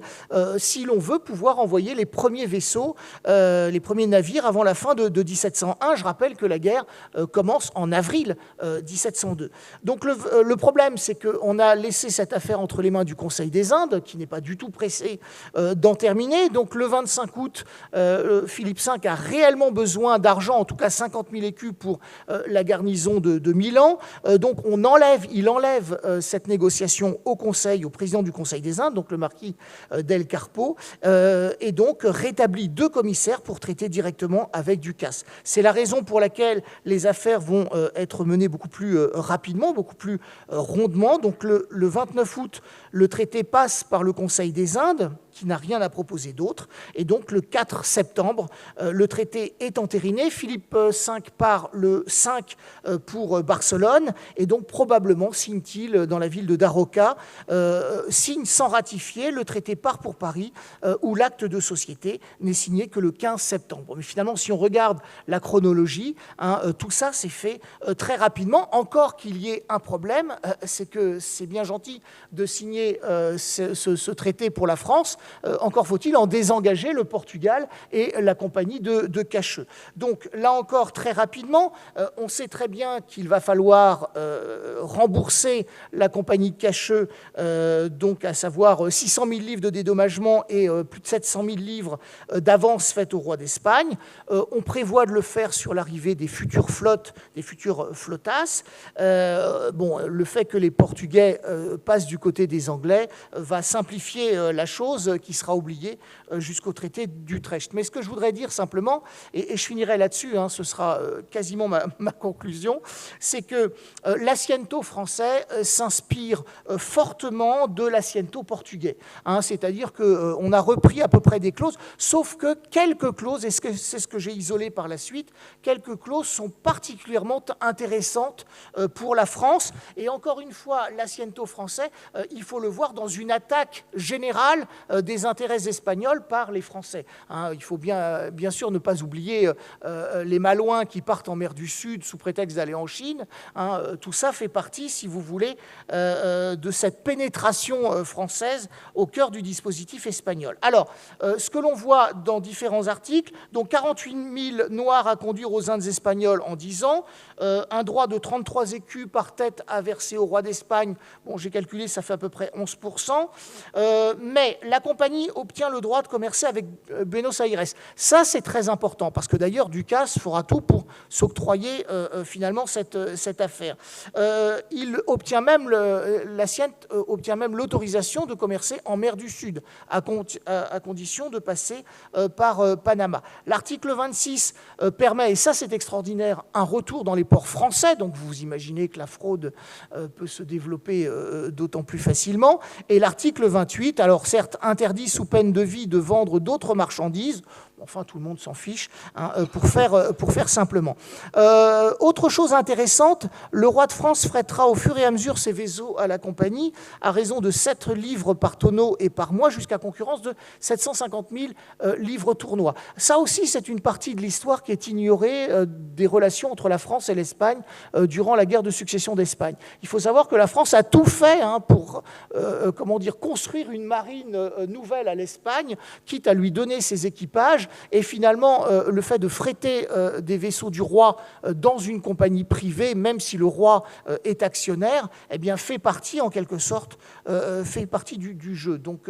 si l'on veut pouvoir envoyer les premiers vaisseaux, les premiers navires avant la fin de 1701. Je rappelle que la guerre commence en avril 1702. Donc le problème, c'est qu'on a laissé cette affaire entre les mains du Conseil des Indes, qui n'est pas du tout pressé d'en terminer. Donc le 25 août, Philippe V a réellement besoin d'argent, en tout cas 50 000 écus pour la garnison de Milan. Donc il enlève cette négociation au président du Conseil des Indes, donc le marquis del Carpo, et donc rétablit 2 commissaires pour traiter directement avec Ducasse. C'est la raison pour laquelle les affaires vont être menées beaucoup plus rapidement, beaucoup plus rondement. Donc le 29 août, le traité passe par le Conseil des Indes, qui n'a rien à proposer d'autre. Et donc le 4 septembre, le traité est entériné. Philippe V part le 5 pour Barcelone, et donc probablement signe-t-il dans la ville de Daroca, signe sans ratifier. Le traité part pour Paris, où l'acte de société n'est signé que le 15 septembre. Mais finalement, si on regarde la chronologie, tout ça s'est fait très rapidement. Encore qu'il y ait un problème, c'est que c'est bien gentil de signer ce traité pour la France. Encore faut-il en désengager le Portugal et la compagnie de Cacheux. Donc là encore, très rapidement, on sait très bien qu'il va falloir rembourser la compagnie de Cacheux, donc à savoir 600 000 livres de dédommagement et plus de 700 000 livres d'avance faite au roi d'Espagne. On prévoit de le faire sur l'arrivée des futures flottes, des futures flottas. Le fait que les Portugais passent du côté des Anglais va simplifier la chose, qui sera oubliée jusqu'au traité d'Utrecht. Mais ce que je voudrais dire simplement, et je finirai là-dessus, ce sera quasiment ma conclusion, c'est que l'Asiento français s'inspire fortement de l'Asiento portugais. C'est-à-dire qu'on a repris à peu près des clauses, sauf que quelques clauses, et c'est ce que j'ai isolé par la suite, quelques clauses sont particulièrement intéressantes pour la France. Et encore une fois, l'Asiento français, il faut le voir dans une attaque générale des intérêts espagnols par les Français. Il faut bien sûr ne pas oublier les Malouins qui partent en mer du Sud sous prétexte d'aller en Chine. Tout ça fait partie, si vous voulez, de cette pénétration française au cœur du dispositif espagnol. Alors, ce que l'on voit dans différents articles, donc 48 000 Noirs à conduire aux Indes espagnoles en 10 ans, un droit de 33 écus par tête à verser au roi d'Espagne, bon, j'ai calculé, ça fait à peu près 11%, mais la compagnie obtient le droit de commercer avec Buenos Aires. Ça, c'est très important, parce que d'ailleurs, Ducasse fera tout pour s'octroyer finalement cette affaire. Il obtient même, l'Asiento obtient même l'autorisation de commercer en mer du Sud, à condition de passer par Panama. L'article 26 permet, et ça c'est extraordinaire, un retour dans les ports français, donc vous imaginez que la fraude peut se développer d'autant plus facilement. Et l'article 28, alors certes interdit sous peine de vie de vendre d'autres marchandises, Enfin, tout le monde s'en fiche, hein, pour faire simplement. Autre chose intéressante, le roi de France frétera au fur et à mesure ses vaisseaux à la compagnie à raison de 7 livres par tonneau et par mois jusqu'à concurrence de 750 000 livres tournois. Ça aussi, c'est une partie de l'histoire qui est ignorée des relations entre la France et l'Espagne durant la guerre de succession d'Espagne. Il faut savoir que la France a tout fait pour construire une marine nouvelle à l'Espagne, quitte à lui donner ses équipages. Et finalement, le fait de fréter des vaisseaux du roi dans une compagnie privée, même si le roi est actionnaire, eh bien, fait partie, en quelque sorte, du jeu. Donc,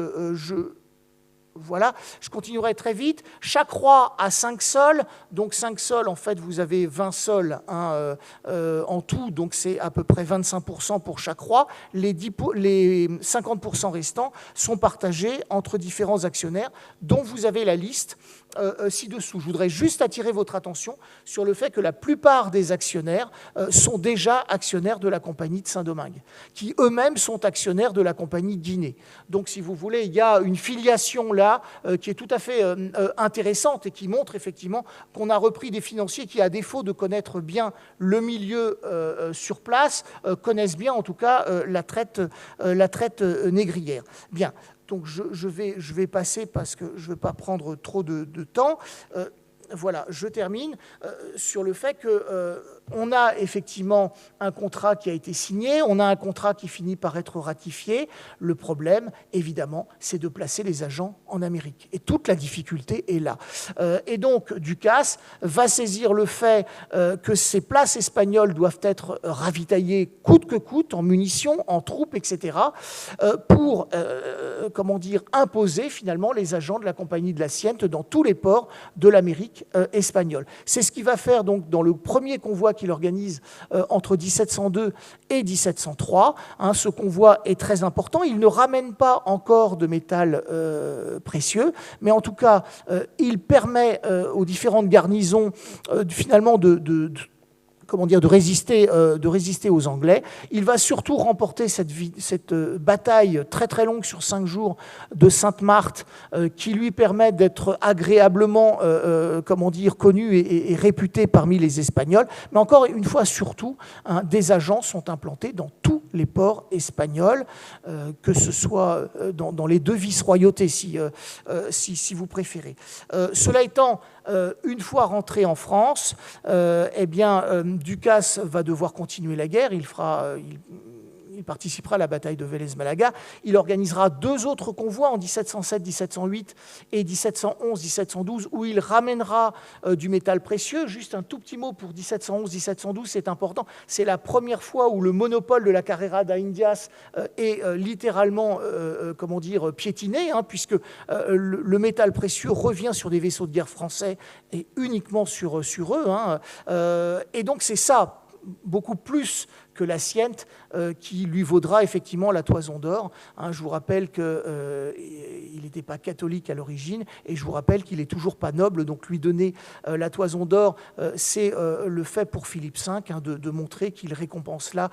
voilà, je continuerai très vite. Chaque roi a 5 sols, donc 5 sols, en fait, vous avez 20 sols en tout, donc c'est à peu près 25% pour chaque roi. Les 50% restants sont partagés entre différents actionnaires, dont vous avez la liste ci-dessous. Je voudrais juste attirer votre attention sur le fait que la plupart des actionnaires sont déjà actionnaires de la compagnie de Saint-Domingue, qui eux-mêmes sont actionnaires de la compagnie Guinée. Donc, si vous voulez, il y a une filiation là qui est tout à fait intéressante et qui montre effectivement qu'on a repris des financiers qui, à défaut de connaître bien le milieu sur place, connaissent bien en tout cas la traite négrière. Bien. Donc je vais passer parce que je ne veux pas prendre trop de temps. Voilà, je termine sur le fait qu'on a effectivement un contrat qui a été signé, on a un contrat qui finit par être ratifié. Le problème, évidemment, c'est de placer les agents en Amérique. Et toute la difficulté est là. Et donc, Ducasse va saisir le fait que ces places espagnoles doivent être ravitaillées coûte que coûte, en munitions, en troupes, etc., pour, imposer finalement les agents de la Compagnie de l'Asiento dans tous les ports de l'Amérique espagnole. C'est ce qu'il va faire donc dans le premier convoi qu'il organise entre 1702 et 1703. Ce convoi est très important. Il ne ramène pas encore de métal précieux, mais en tout cas, il permet aux différentes garnisons finalement de résister aux Anglais. Il va surtout remporter cette bataille très très longue sur 5 jours de Sainte-Marthe qui lui permet d'être agréablement connu et réputé parmi les Espagnols. Mais encore une fois, surtout, des agents sont implantés dans tous les ports espagnols, que ce soit dans les 2 vice-royautés, si vous préférez. Cela étant, une fois rentré en France, Ducasse va devoir continuer la guerre. Il participera à la bataille de Vélez-Malaga. Il organisera 2 autres convois en 1707-1708 et 1711-1712 où il ramènera du métal précieux. Juste un tout petit mot pour 1711-1712, c'est important. C'est la première fois où le monopole de la Carrera d'Indias est littéralement piétiné, puisque le métal précieux revient sur des vaisseaux de guerre français et uniquement sur eux. Et donc c'est ça, beaucoup plus que l'Asiento, qui lui vaudra effectivement la Toison d'Or. Je vous rappelle qu'il n'était pas catholique à l'origine, et je vous rappelle qu'il n'est toujours pas noble, donc lui donner la Toison d'Or, c'est le fait pour Philippe V de montrer qu'il récompense là,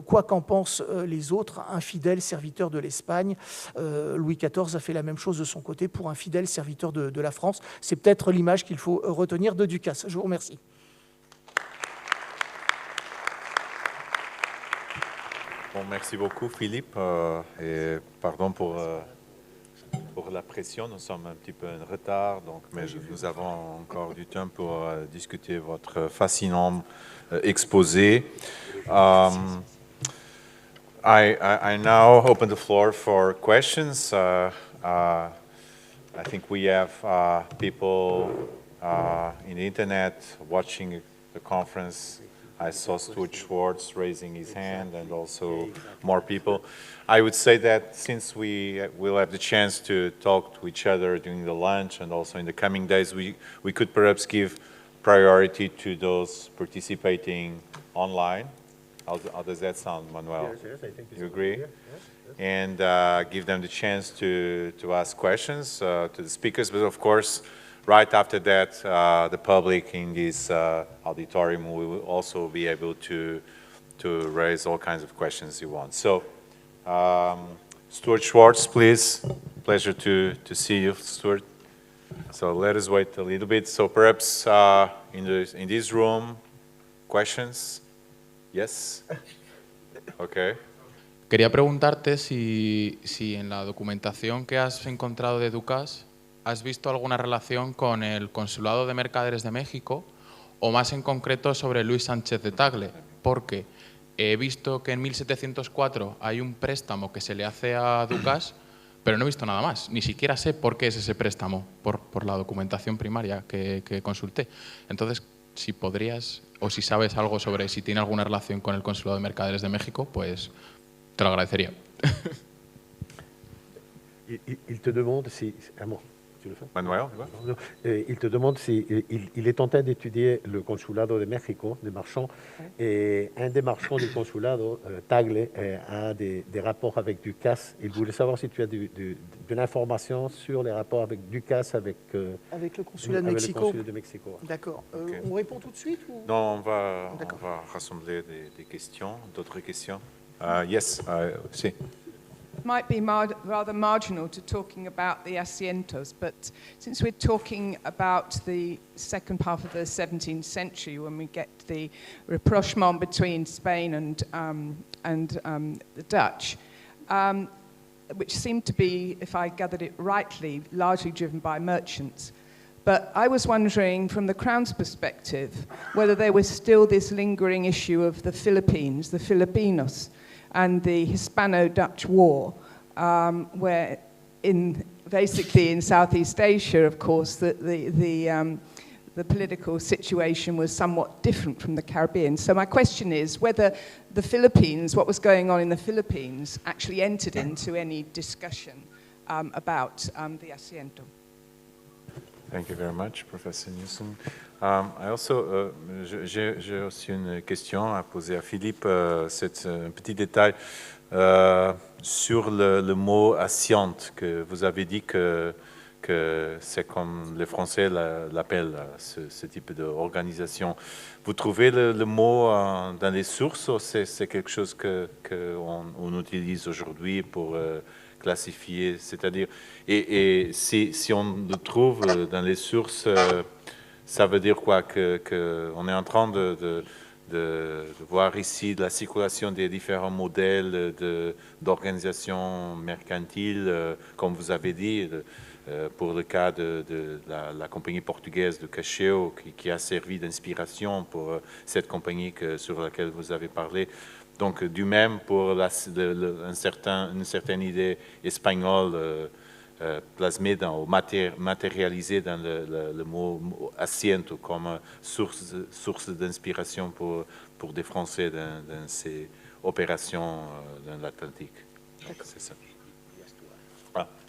quoi qu'en pensent les autres, un fidèle serviteur de l'Espagne. Louis XIV a fait la même chose de son côté pour un fidèle serviteur de la France. C'est peut-être l'image qu'il faut retenir de Ducasse. Je vous remercie. Bon, merci beaucoup, Philippe. Et pardon pour la pression. Nous sommes un petit peu en retard, mais nous avons encore du temps pour discuter votre fascinant exposé. I now open the floor for questions. I think we have people in the internet watching the conference. I saw Stuart Schwartz raising his hand and also more people. I would say that since we will have the chance to talk to each other during the lunch and also in the coming days, we could perhaps give priority to those participating online. How does that sound, Manuel? Yes, I think you agree? Yes. And give them the chance to ask questions to the speakers, but of course, right after that, the public in this auditorium will also be able to raise all kinds of questions you want. So, Stuart Schwartz, please. Pleasure to see you, Stuart. So let us wait a little bit. So perhaps in this room, questions? Yes? Okay. Quería preguntarte si en la documentación que has encontrado de Ducas has visto alguna relación con el Consulado de Mercaderes de México o más en concreto sobre Luis Sánchez de Tagle, porque he visto que en 1704 hay un préstamo que se le hace a Ducas, pero no he visto nada más. Ni siquiera sé por qué es ese préstamo, por la documentación primaria que consulté. Entonces, si podrías, o si sabes algo sobre si tiene alguna relación con el Consulado de Mercaderes de México, pues te lo agradecería. Il te demande si... Tu le fais? Manuel? Il te demande si il est en train d'étudier le consulado de México, des marchands, et un des marchands du consulado, Tagle, a des rapports avec Ducas. Il voulait savoir si tu as de l'information sur les rapports avec Ducas, avec le consulat de Mexico. D'accord. Okay. On répond tout de suite ou... Non, on va rassembler des questions, d'autres questions. Yes, si. Might be rather marginal to talking about the asientos, but since we're talking about the second half of the 17th century, when we get the rapprochement between Spain and the Dutch, which seemed to be, if I gathered it rightly, largely driven by merchants. But I was wondering, from the Crown's perspective, whether there was still this lingering issue of the Philippines, the Filipinos, and the Hispano-Dutch War, where basically in Southeast Asia, of course, the political situation was somewhat different from the Caribbean. So my question is whether the Philippines, what was going on in the Philippines, actually entered into any discussion about the Asiento. Thank you very much, Professor Newsom. I also, j'ai aussi une question à poser à Philippe. C'est un petit détail sur le mot asiente, que vous avez dit que c'est comme les Français l'appellent, ce type d'organisation. Vous trouvez le mot dans les sources ou c'est quelque chose qu'on utilise aujourd'hui pour classifier, c'est-à-dire, et si on le trouve dans les sources, ça veut dire quoi? Qu'on est en train de voir ici la circulation des différents modèles d'organisation mercantile, comme vous avez dit, pour le cas de la compagnie portugaise de Cacheo, qui a servi d'inspiration pour cette compagnie sur laquelle vous avez parlé. Donc, du même pour une certaine idée espagnole plasmée ou matérialisée dans le mot asiento comme source d'inspiration pour des Français dans ces opérations dans l'Atlantique. C'est ça.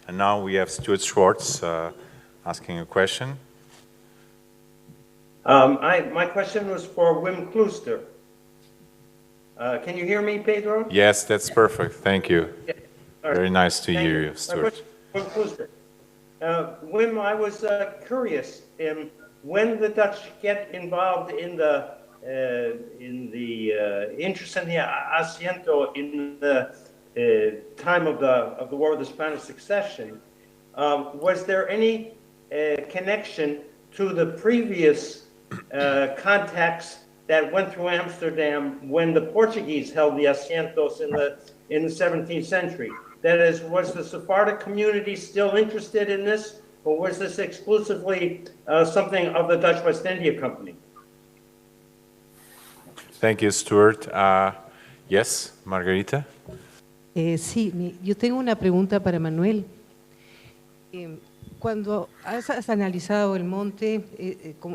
And now we have Stuart Schwartz asking a question. My question was for Wim Klooster. Can you hear me, Pedro? Yes, that's perfect. Thank you. Yeah. Right. Very nice to hear you, Stuart. Wim Klooster. Wim, I was curious when the Dutch get involved in the interest in the Asiento in the time of the War of the Spanish Succession. Was there any connection to the previous contacts that went through Amsterdam when the Portuguese held the Asientos in the 17th century? That is, was the Sephardic community still interested in this, or was this exclusively something of the Dutch West India Company? Thank you, Stuart. Yes, Margarita? Sí, yo tengo una pregunta para Manuel. Cuando has analizado el monte,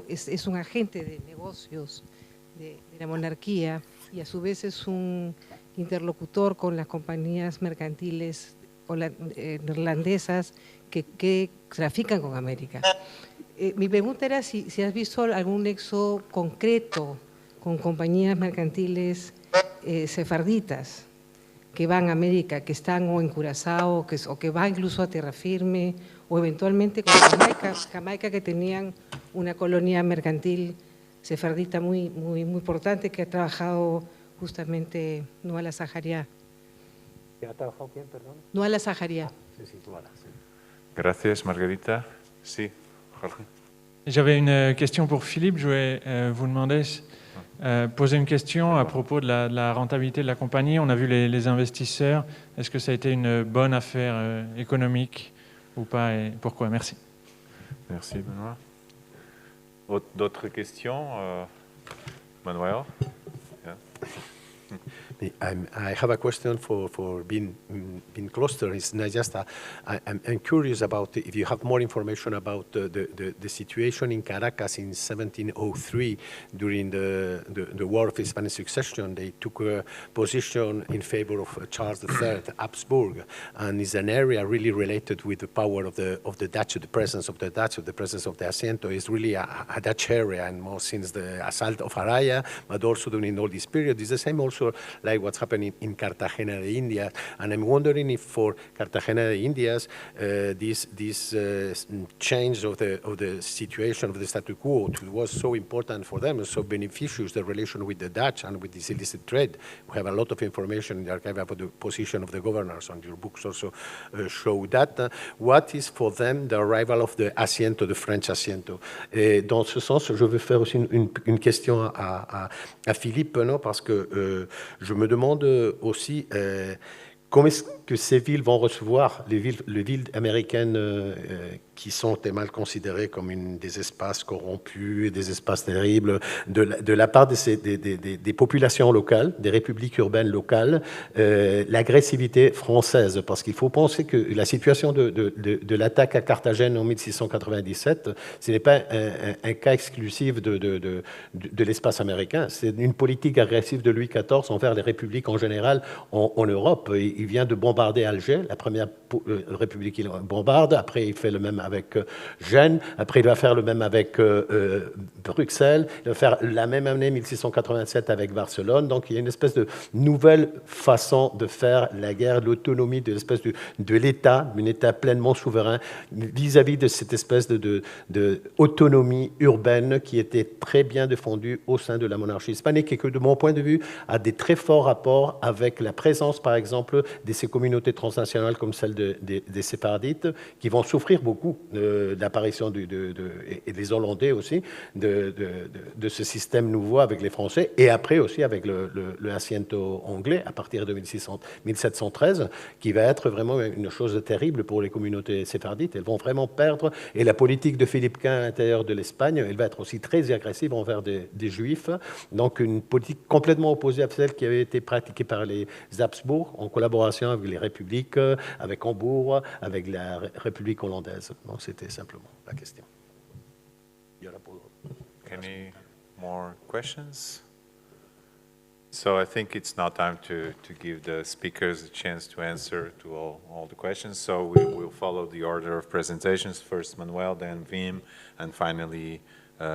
es un agente de negocios de la monarquía y a su vez es un interlocutor con las compañías mercantiles neerlandesas que trafican con América. Mi pregunta era si has visto algún nexo concreto con compañías mercantiles sefarditas que van a América, que están o en Curazao o que van incluso a tierra firme, o eventualmente con Jamaica, que tenían una colonia mercantil sefardita muy importante que ha trabajado justamente no a la Saharia. ¿Ha trabajado quién, perdón? No a la Saharia. Sí, voilà, sí. Gracias, Margarita. Sí, J'avais une question pour Philippe. Je voulais vous demander, poser une question à propos de la rentabilité de la compagnie. On a vu les investisseurs. Est-ce que ça a été une bonne affaire économique ou pas et pourquoi? Merci. Merci, Benoît. D'autres questions? Manuel? Yeah. I have a question for being clustered. It's not just I'm curious about if you have more information about the situation in Caracas in 1703 during the War of Spanish Succession. They took a position in favor of Charles III, Habsburg, and it's an area really related with the power of the Dutch, the presence of the Dutch, the presence of the Asiento. Is really a Dutch area, and more since the assault of Araya, but also during all this period. It's the same also like what's happening in Cartagena de Indias. And I'm wondering if for Cartagena de Indias, this change of the situation of the status quo was so important for them, so beneficial, the relation with the Dutch and with this illicit trade. We have a lot of information in the archive about the position of the governors, and your books also show that. What is for them the arrival of the Asiento, the French Asiento? Dans ce sens, je veux faire aussi une question à Philippe, non, parce que je me demande aussi comment est-ce que ces villes vont recevoir les villes américaines qui sont mal considérées comme des espaces corrompus, des espaces terribles, de la part des populations locales, des républiques urbaines locales, l'agressivité française. Parce qu'il faut penser que la situation de l'attaque à Carthagène en 1697, ce n'est pas un cas exclusif de l'espace américain. C'est une politique agressive de Louis XIV envers les républiques en général en Europe. Il vient de bombarder Alger, la première république qu'il bombarde. Après, il fait le même avec Gênes. Après, il va faire le même avec Bruxelles. Il va faire la même année 1687 avec Barcelone. Donc, il y a une espèce de nouvelle façon de faire la guerre, l'autonomie de l'espèce de l'État, d'un État pleinement souverain vis-à-vis de cette espèce de autonomie urbaine qui était très bien défendue au sein de la monarchie hispanique et que, de mon point de vue, a des très forts rapports avec la présence, par exemple, de ces communautés transnationales comme celle des séfaradites, qui vont souffrir beaucoup de l'apparition et des Hollandais aussi, de ce système nouveau avec les Français, et après aussi avec le Asiento anglais, à partir de 1713, qui va être vraiment une chose terrible pour les communautés séfaradites. Elles vont vraiment perdre, et la politique de Philippe Quint à l'intérieur de l'Espagne, elle va être aussi très agressive envers des Juifs, donc une politique complètement opposée à celle qui avait été pratiquée par les Habsbourg, en collaboration avec les républiques, avec Hambourg, avec la République hollandaise. Donc c'était simplement la question. Any more questions? So I think it's now time to give the speakers a chance to answer to all the questions. So we will follow the order of presentations. First Manuel, then Wim, and finally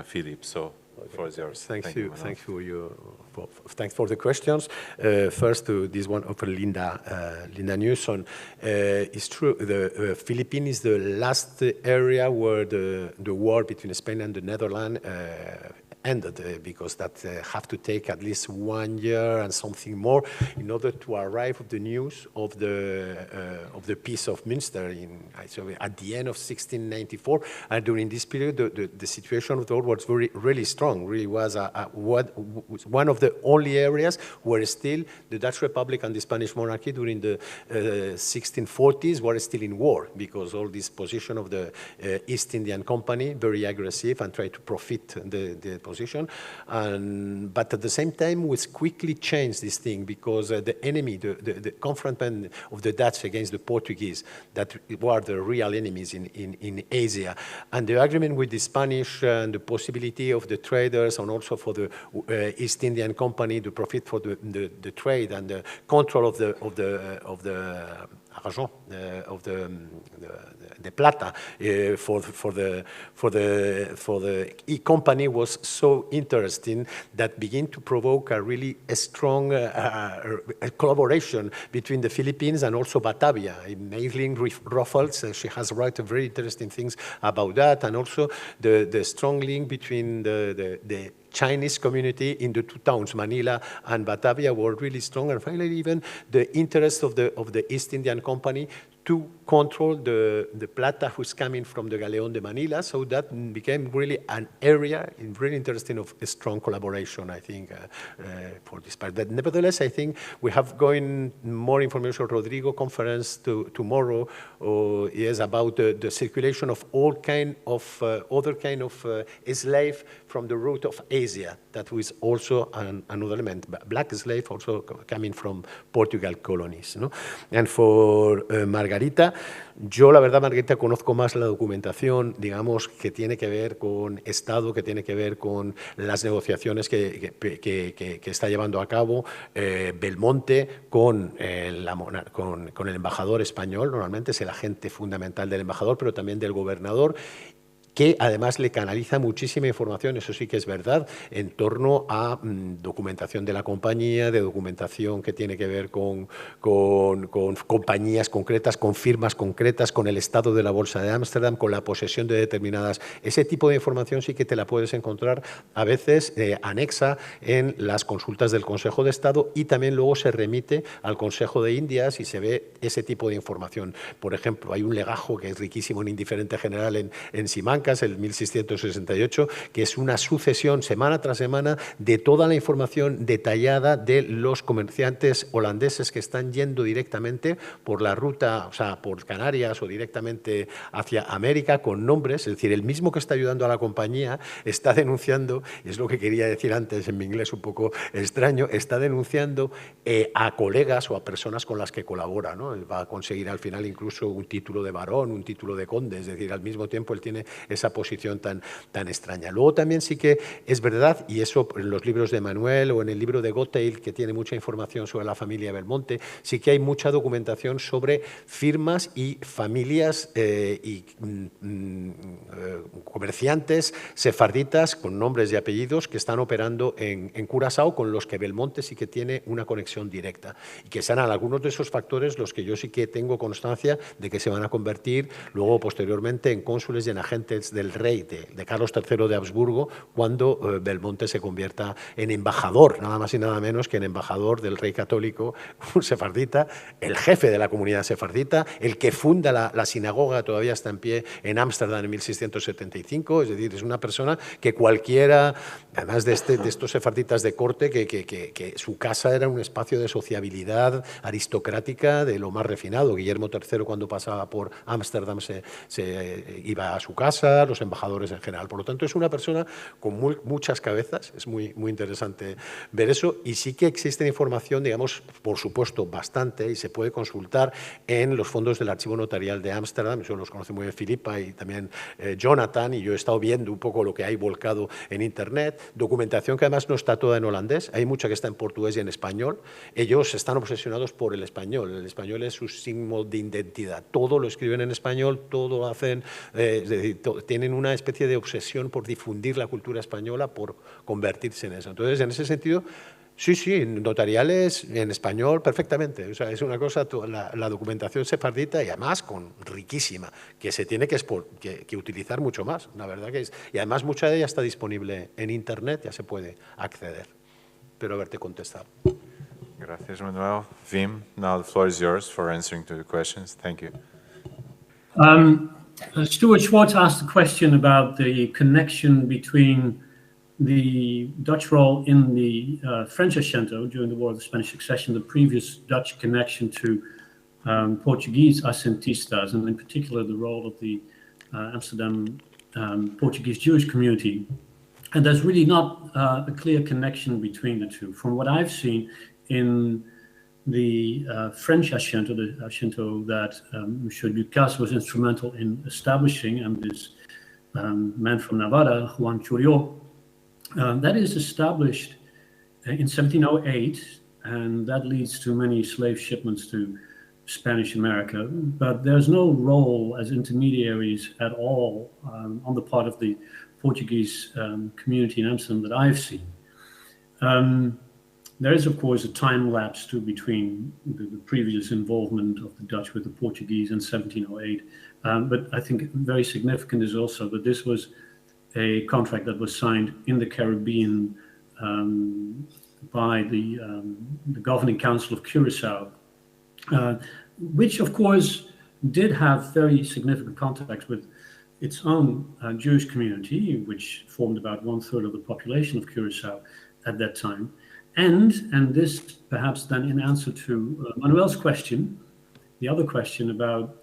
Philippe. So the floor is yours. Thank you. Thanks for the questions. First, to this one of Linda Newson. It's true, the Philippines is the last area where the war between Spain and the Netherlands ended, because that have to take at least 1 year and something more in order to arrive at the news of the Peace of Münster at the end of 1694. And during this period, the situation of the world was really strong. Really was one of the only areas where still the Dutch Republic and the Spanish monarchy during the 1640s were still in war, because all this position of the East Indian Company, very aggressive and tried to profit the position. But at the same time, we quickly changed this thing, because the enemy, the confrontment of the Dutch against the Portuguese, that were the real enemies in Asia, and the agreement with the Spanish and the possibility of the traders, and also for the East Indian Company, the profit for the trade and the control of the argent, of the plata for the company was so interesting that began to provoke a really strong collaboration between the Philippines and also Batavia. Mailing Ruffles, she has written very interesting things about that, and also the strong link between the Chinese community in the two towns, Manila and Batavia, were really strong. And finally, even the interest of the East Indian Company to control the plata who's coming from the Galeón de Manila. So that became really an area really interesting of a strong collaboration, I think, for this part. But nevertheless, I think we have going more information. Rodrigo conference tomorrow is about the circulation of all kind of other kind of slave from the route of Asia. That was also another element. Black slave also coming from Portugal colonies, ¿no? And for Margarita, yo la verdad, Margarita, conozco más la documentación, digamos, que tiene que ver con Estado, que tiene que ver con las negociaciones que está llevando a cabo Belmonte con el embajador español. Normalmente es el agente fundamental del embajador, pero también del gobernador, que además le canaliza muchísima información, eso sí que es verdad, en torno a documentación de la compañía, de documentación que tiene que ver con compañías concretas, con firmas concretas, con el estado de la Bolsa de Ámsterdam, con la posesión de determinadas... Ese tipo de información sí que te la puedes encontrar a veces anexa en las consultas del Consejo de Estado, y también luego se remite al Consejo de Indias y se ve ese tipo de información. Por ejemplo, hay un legajo que es riquísimo en Indiferente General en Simancas, el 1668, que es una sucesión semana tras semana de toda la información detallada de los comerciantes holandeses que están yendo directamente por la ruta, o sea, por Canarias o directamente hacia América, con nombres. Es decir, el mismo que está ayudando a la compañía está denunciando, y es lo que quería decir antes en mi inglés un poco extraño, está denunciando a colegas o a personas con las que colabora, ¿no? Él va a conseguir al final incluso un título de barón, un título de conde, es decir, al mismo tiempo él tiene esa posición tan extraña. Luego también sí que es verdad, y eso en los libros de Manuel o en el libro de Gotheil, que tiene mucha información sobre la familia Belmonte, sí que hay mucha documentación sobre firmas y familias y comerciantes sefarditas con nombres y apellidos que están operando en Curazao, con los que Belmonte sí que tiene una conexión directa, y que serán algunos de esos factores los que yo sí que tengo constancia de que se van a convertir luego posteriormente en cónsules y en agentes del rey, de Carlos III de Habsburgo, cuando Belmonte se convierta en embajador, nada más y nada menos que en embajador del rey católico sefardita, el jefe de la comunidad sefardita, el que funda la sinagoga, todavía está en pie en Ámsterdam en 1675, es decir, es una persona que cualquiera, además de estos sefarditas de corte, que su casa era un espacio de sociabilidad aristocrática de lo más refinado. Guillermo III, cuando pasaba por Ámsterdam, se iba a su casa, los embajadores en general. Por lo tanto, es una persona con muchas cabezas, es muy interesante ver eso, y sí que existe información, digamos, por supuesto, bastante, y se puede consultar en los fondos del Archivo Notarial de Ámsterdam. Eso los conoce muy bien Filipa y también Jonatán, y yo he estado viendo un poco lo que hay volcado en Internet, documentación que además no está toda en holandés, hay mucha que está en portugués y en español. Ellos están obsesionados por el español es su signo de identidad, todo lo escriben en español, todo lo hacen, es decir, tienen una especie de obsesión por difundir la cultura española, por convertirse en eso. Entonces, en ese sentido, sí, notariales en español perfectamente. O sea, es una cosa, la documentación sefardita, y además riquísima, que se tiene que utilizar mucho más, la verdad que es. Y además mucha de ella está disponible en Internet, ya se puede acceder. Espero haberte contestado. Gracias, Manuel. Vim, now the floor is yours for answering to the questions. Thank you. Stuart Schwartz asked a question about the connection between the Dutch role in the French Asiento during the War of the Spanish Succession, the previous Dutch connection to Portuguese Ascentistas, and in particular the role of the Amsterdam Portuguese Jewish community. And there's really not a clear connection between the two. From what I've seen in the French Asiento, the Asiento that Monsieur Ducasse was instrumental in establishing, and this man from Navarra, Juan Churió, that is established in 1708, and that leads to many slave shipments to Spanish America. But there's no role as intermediaries at all on the part of the Portuguese community in Amsterdam that I've seen. There is, of course, a time lapse too between the previous involvement of the Dutch with the Portuguese in 1708. But I think very significant is also that this was a contract that was signed in the Caribbean by the Governing Council of Curaçao, which, of course, did have very significant contacts with its own Jewish community, which formed about 1/3 of the population of Curaçao at that time. And this perhaps then in answer to Manuel's question, the other question about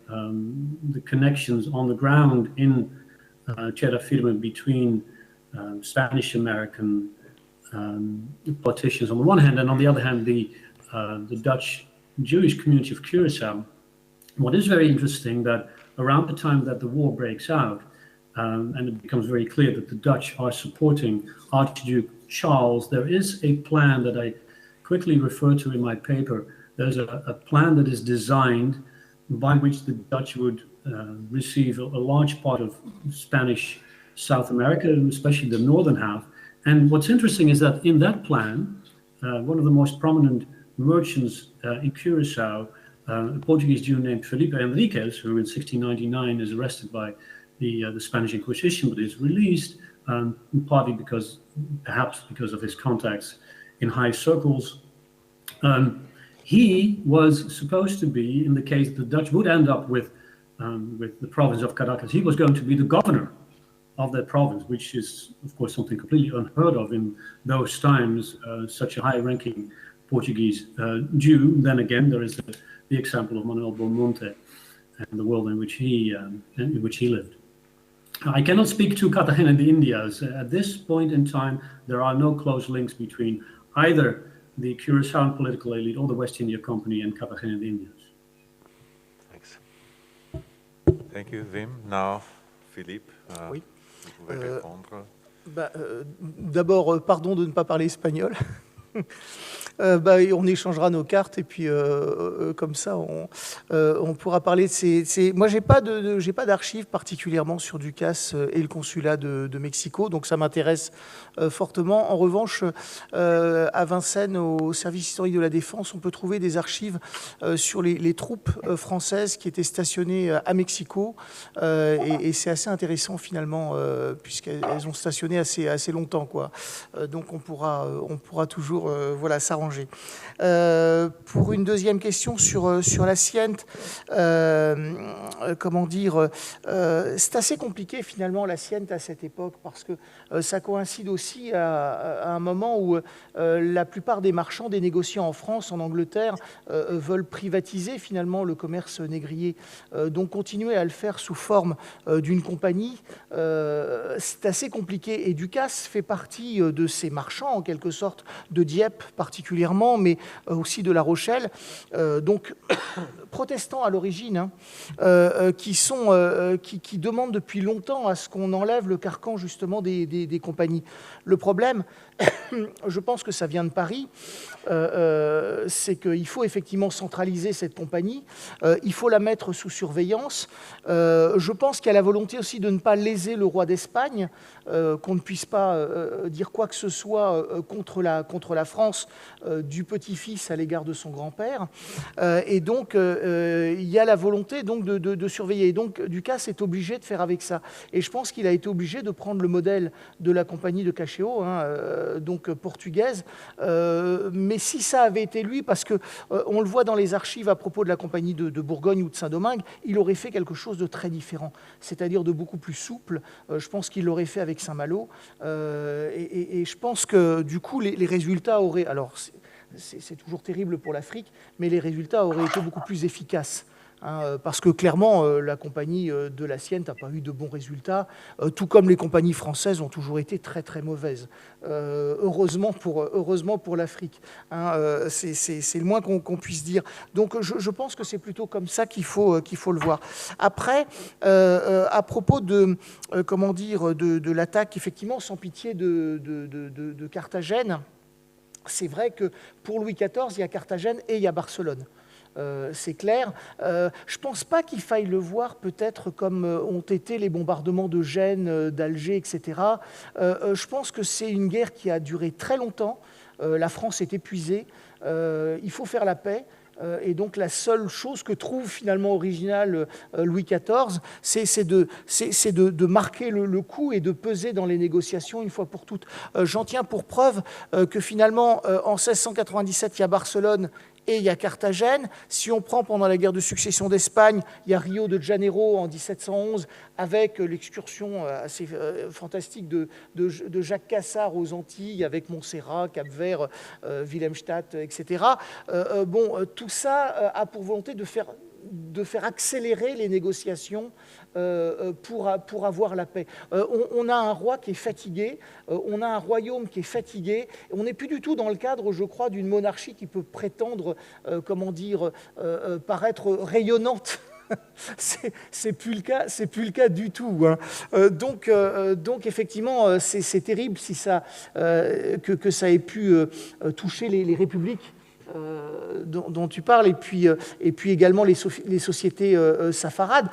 the connections on the ground in Terra Firma between Spanish-American politicians on the one hand, and on the other hand, the Dutch Jewish community of Curaçao. What is very interesting that around the time that the war breaks out, and it becomes very clear that the Dutch are supporting Archduke Charles, there is a plan that I quickly refer to in my paper. There's a plan that is designed by which the Dutch would receive a large part of Spanish South America, and especially the northern half. And what's interesting is that in that plan, one of the most prominent merchants in Curaçao, a Portuguese Jew named Felipe Enriquez, who in 1699 is arrested by the Spanish Inquisition, but is released, partly perhaps because of his contacts in high circles. He was supposed to be, in the case the Dutch would end up with the province of Caracas, he was going to be the governor of that province, which is, of course, something completely unheard of in those times, such a high-ranking Portuguese Jew. Then again, there is the example of Manuel Belmonte and the world in which he lived. I cannot speak to Cartagena and the Indias. At this point in time, there are no close links between either the Curaçaoan political elite or the West India Company and Cartagena and the Indians. Thanks. Thank you, Wim. Now, Philippe, oui. vous pouvez répondre. D'abord, pardon de ne pas parler espagnol. On échangera nos cartes et puis comme ça on pourra parler de ces... Moi j'ai pas d'archives particulièrement sur Ducasse et le consulat de Mexico, donc ça m'intéresse fortement. En revanche, à Vincennes, au service historique de la Défense, on peut trouver des archives sur les troupes françaises qui étaient stationnées à Mexico et c'est assez intéressant finalement puisqu'elles ont stationné assez longtemps, quoi. Donc on pourra toujours voilà, s'arranger. Pour une deuxième question sur l'Asiento, comment dire, c'est assez compliqué finalement l'Asiento à cette époque parce que ça coïncide aussi à un moment où la plupart des marchands, des négociants en France, en Angleterre, veulent privatiser finalement le commerce négrier. Donc continuer à le faire sous forme d'une compagnie, c'est assez compliqué. Et Ducasse fait partie de ces marchands en quelque sorte, de Dieppe particulièrement, mais aussi de La Rochelle, donc protestants à l'origine, qui demandent depuis longtemps à ce qu'on enlève le carcan justement des compagnies. Le problème, je pense que ça vient de Paris, c'est qu'il faut effectivement centraliser cette compagnie, il faut la mettre sous surveillance. Je pense qu'il y a la volonté aussi de ne pas léser le roi d'Espagne, qu'on ne puisse pas dire quoi que ce soit contre la France du petit-fils à l'égard de son grand-père. Et donc, il y a la volonté donc, de surveiller. Et donc, Ducasse est obligé de faire avec ça. Et je pense qu'il a été obligé de prendre le modèle de la compagnie de Cachéo, donc portugaise. Mais si ça avait été lui, parce qu'on le voit dans les archives à propos de la compagnie de Bourgogne ou de Saint-Domingue, il aurait fait quelque chose de très différent, c'est-à-dire de beaucoup plus souple. Je pense qu'il l'aurait fait avec Saint-Malo. Et je pense que du coup, les résultats auraient... Alors, c'est toujours terrible pour l'Afrique, mais les résultats auraient été beaucoup plus efficaces. Parce que clairement, la compagnie de l'Asiento n'a pas eu de bons résultats, tout comme les compagnies françaises ont toujours été très très mauvaises. Heureusement pour l'Afrique. C'est le moins qu'on puisse dire. Donc je pense que c'est plutôt comme ça qu'il faut le voir. Après, à propos de l'attaque, effectivement, sans pitié de Carthagène, c'est vrai que pour Louis XIV, il y a Carthagène et il y a Barcelone. C'est clair. Je ne pense pas qu'il faille le voir peut-être comme ont été les bombardements de Gênes, d'Alger, etc. Je pense que c'est une guerre qui a duré très longtemps. La France est épuisée. Il faut faire la paix. Et donc la seule chose que trouve finalement originale Louis XIV, c'est de marquer le coup et de peser dans les négociations une fois pour toutes. J'en tiens pour preuve que finalement en 1697, il y a Barcelone et il y a Carthagène. Si on prend pendant la guerre de succession d'Espagne, il y a Rio de Janeiro en 1711, avec l'excursion assez fantastique de Jacques Cassard aux Antilles, avec Montserrat, Cap-Vert, Wilhelmstadt, etc. Tout ça a pour volonté de faire accélérer les négociations pour avoir la paix. On a un roi qui est fatigué, on a un royaume qui est fatigué, on n'est plus du tout dans le cadre, je crois, d'une monarchie qui peut prétendre, paraître rayonnante. C'est plus le cas du tout. Hein. Donc effectivement, c'est terrible si que ça ait pu toucher les républiques dont tu parles, et puis également les sociétés safarades.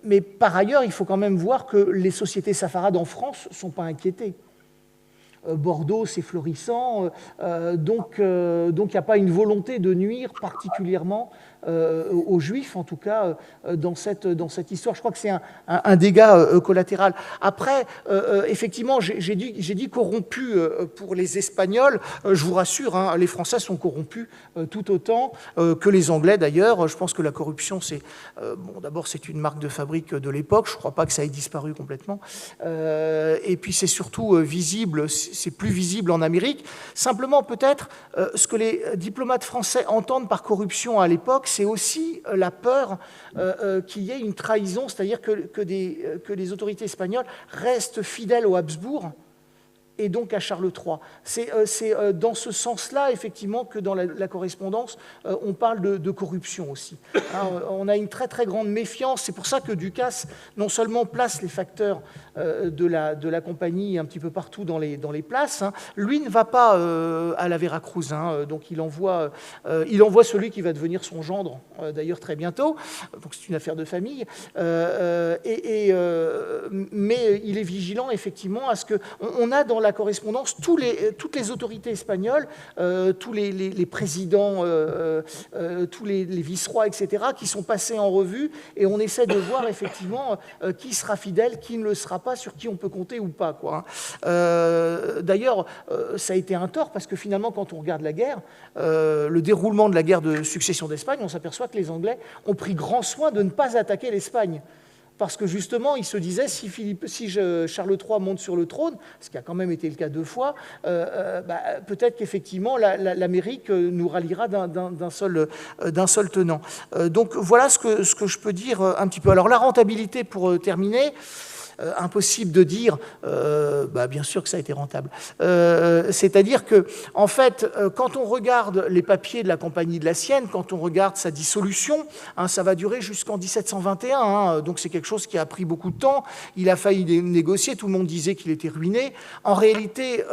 Mais par ailleurs, il faut quand même voir que les sociétés safarades en France ne sont pas inquiétées. Bordeaux, c'est florissant, donc il n'y a pas une volonté de nuire particulièrement aux Juifs, en tout cas dans cette histoire. Je crois que c'est un dégât collatéral. Après, effectivement, j'ai dit corrompu pour les Espagnols. Je vous rassure, hein, les Français sont corrompus tout autant que les Anglais d'ailleurs. Je pense que la corruption, d'abord c'est une marque de fabrique de l'époque. Je ne crois pas que ça ait disparu complètement. Et puis c'est surtout visible, c'est plus visible en Amérique. Simplement peut-être ce que les diplomates français entendent par corruption à l'époque, c'est aussi la peur qu'il y ait une trahison, c'est-à-dire que les autorités espagnoles restent fidèles aux Habsbourg et donc à Charles III. C'est dans ce sens-là, effectivement, que dans la correspondance, on parle de corruption aussi. Hein, on a une très très grande méfiance. C'est pour ça que Ducasse, non seulement place les facteurs de la compagnie un petit peu partout dans les places, hein, lui ne va pas à la Veracruz, hein, donc il envoie celui qui va devenir son gendre, d'ailleurs très bientôt, donc c'est une affaire de famille, mais il est vigilant effectivement à ce qu'on a dans la correspondance toutes les autorités espagnoles, tous les présidents, tous les vice-rois, etc., qui sont passés en revue, et on essaie de voir effectivement qui sera fidèle, qui ne le sera pas, sur qui on peut compter ou pas, quoi. D'ailleurs, ça a été un tort, parce que finalement, quand on regarde la guerre, le déroulement de la guerre de succession d'Espagne, on s'aperçoit que les Anglais ont pris grand soin de ne pas attaquer l'Espagne. Parce que justement, ils se disaient, si Charles III monte sur le trône, ce qui a quand même été le cas 2 fois, peut-être qu'effectivement, l'Amérique nous ralliera d'un seul tenant. Donc voilà ce que je peux dire un petit peu. Alors la rentabilité, pour terminer, impossible de dire, bien sûr que ça a été rentable. C'est-à-dire que, en fait, quand on regarde les papiers de la Compagnie de la Sienne, quand on regarde sa dissolution, hein, ça va durer jusqu'en 1721, hein, donc c'est quelque chose qui a pris beaucoup de temps. Il a failli négocier, tout le monde disait qu'il était ruiné. En réalité,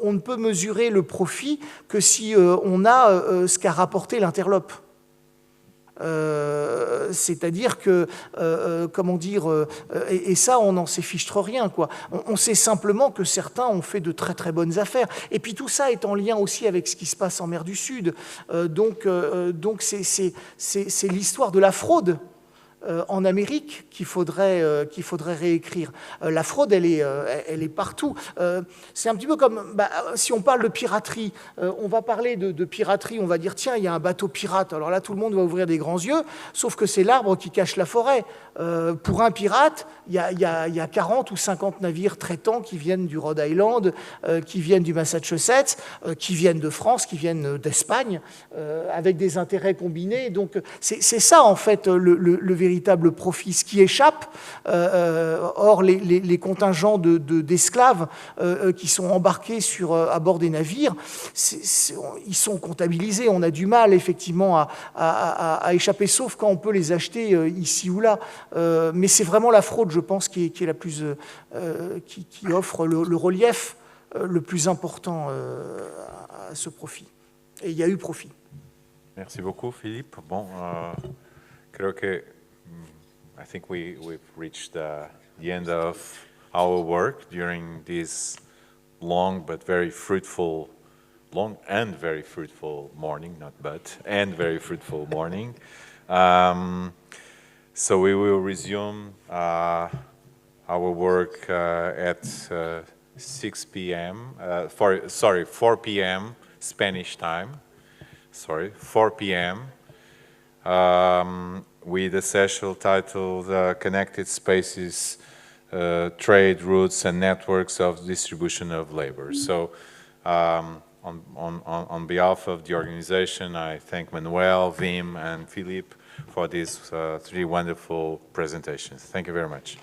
on ne peut mesurer le profit que si on a ce qu'a rapporté l'interlope. C'est-à-dire que, et ça, on n'en sait fichtre rien, quoi. On sait simplement que certains ont fait de très très bonnes affaires. Et puis tout ça est en lien aussi avec ce qui se passe en mer du Sud. Donc c'est l'histoire de la fraude en Amérique qu'il faudrait réécrire. La fraude, elle est partout. C'est un petit peu comme, si on parle de piraterie, on va parler de piraterie, on va dire, tiens, il y a un bateau pirate. Alors là, tout le monde va ouvrir des grands yeux, sauf que c'est l'arbre qui cache la forêt. Pour un pirate, il y a 40 ou 50 navires traitants qui viennent du Rhode Island, qui viennent du Massachusetts, qui viennent de France, qui viennent d'Espagne, avec des intérêts combinés. Donc c'est ça, en fait, le véritable profit. Ce qui échappe, or les contingents d'esclaves qui sont embarqués à bord des navires, ils sont comptabilisés. On a du mal, effectivement, à échapper, sauf quand on peut les acheter ici ou là. Mais c'est vraiment la fraude, je pense, qui est la plus, qui offre le relief le plus important à ce profit. Et il y a eu profit. Merci beaucoup, Philippe. Bon, creo que I think we've reached the end of our work during this long and very fruitful morning, and very fruitful morning. So we will resume our work at 4 p.m. Spanish time. 4 p.m. With a session titled Connected Spaces, Trade Routes and Networks of Distribution of Labor. So on behalf of the organization, I thank Manuel, Wim, and Philippe for these 3 wonderful presentations. Thank you very much.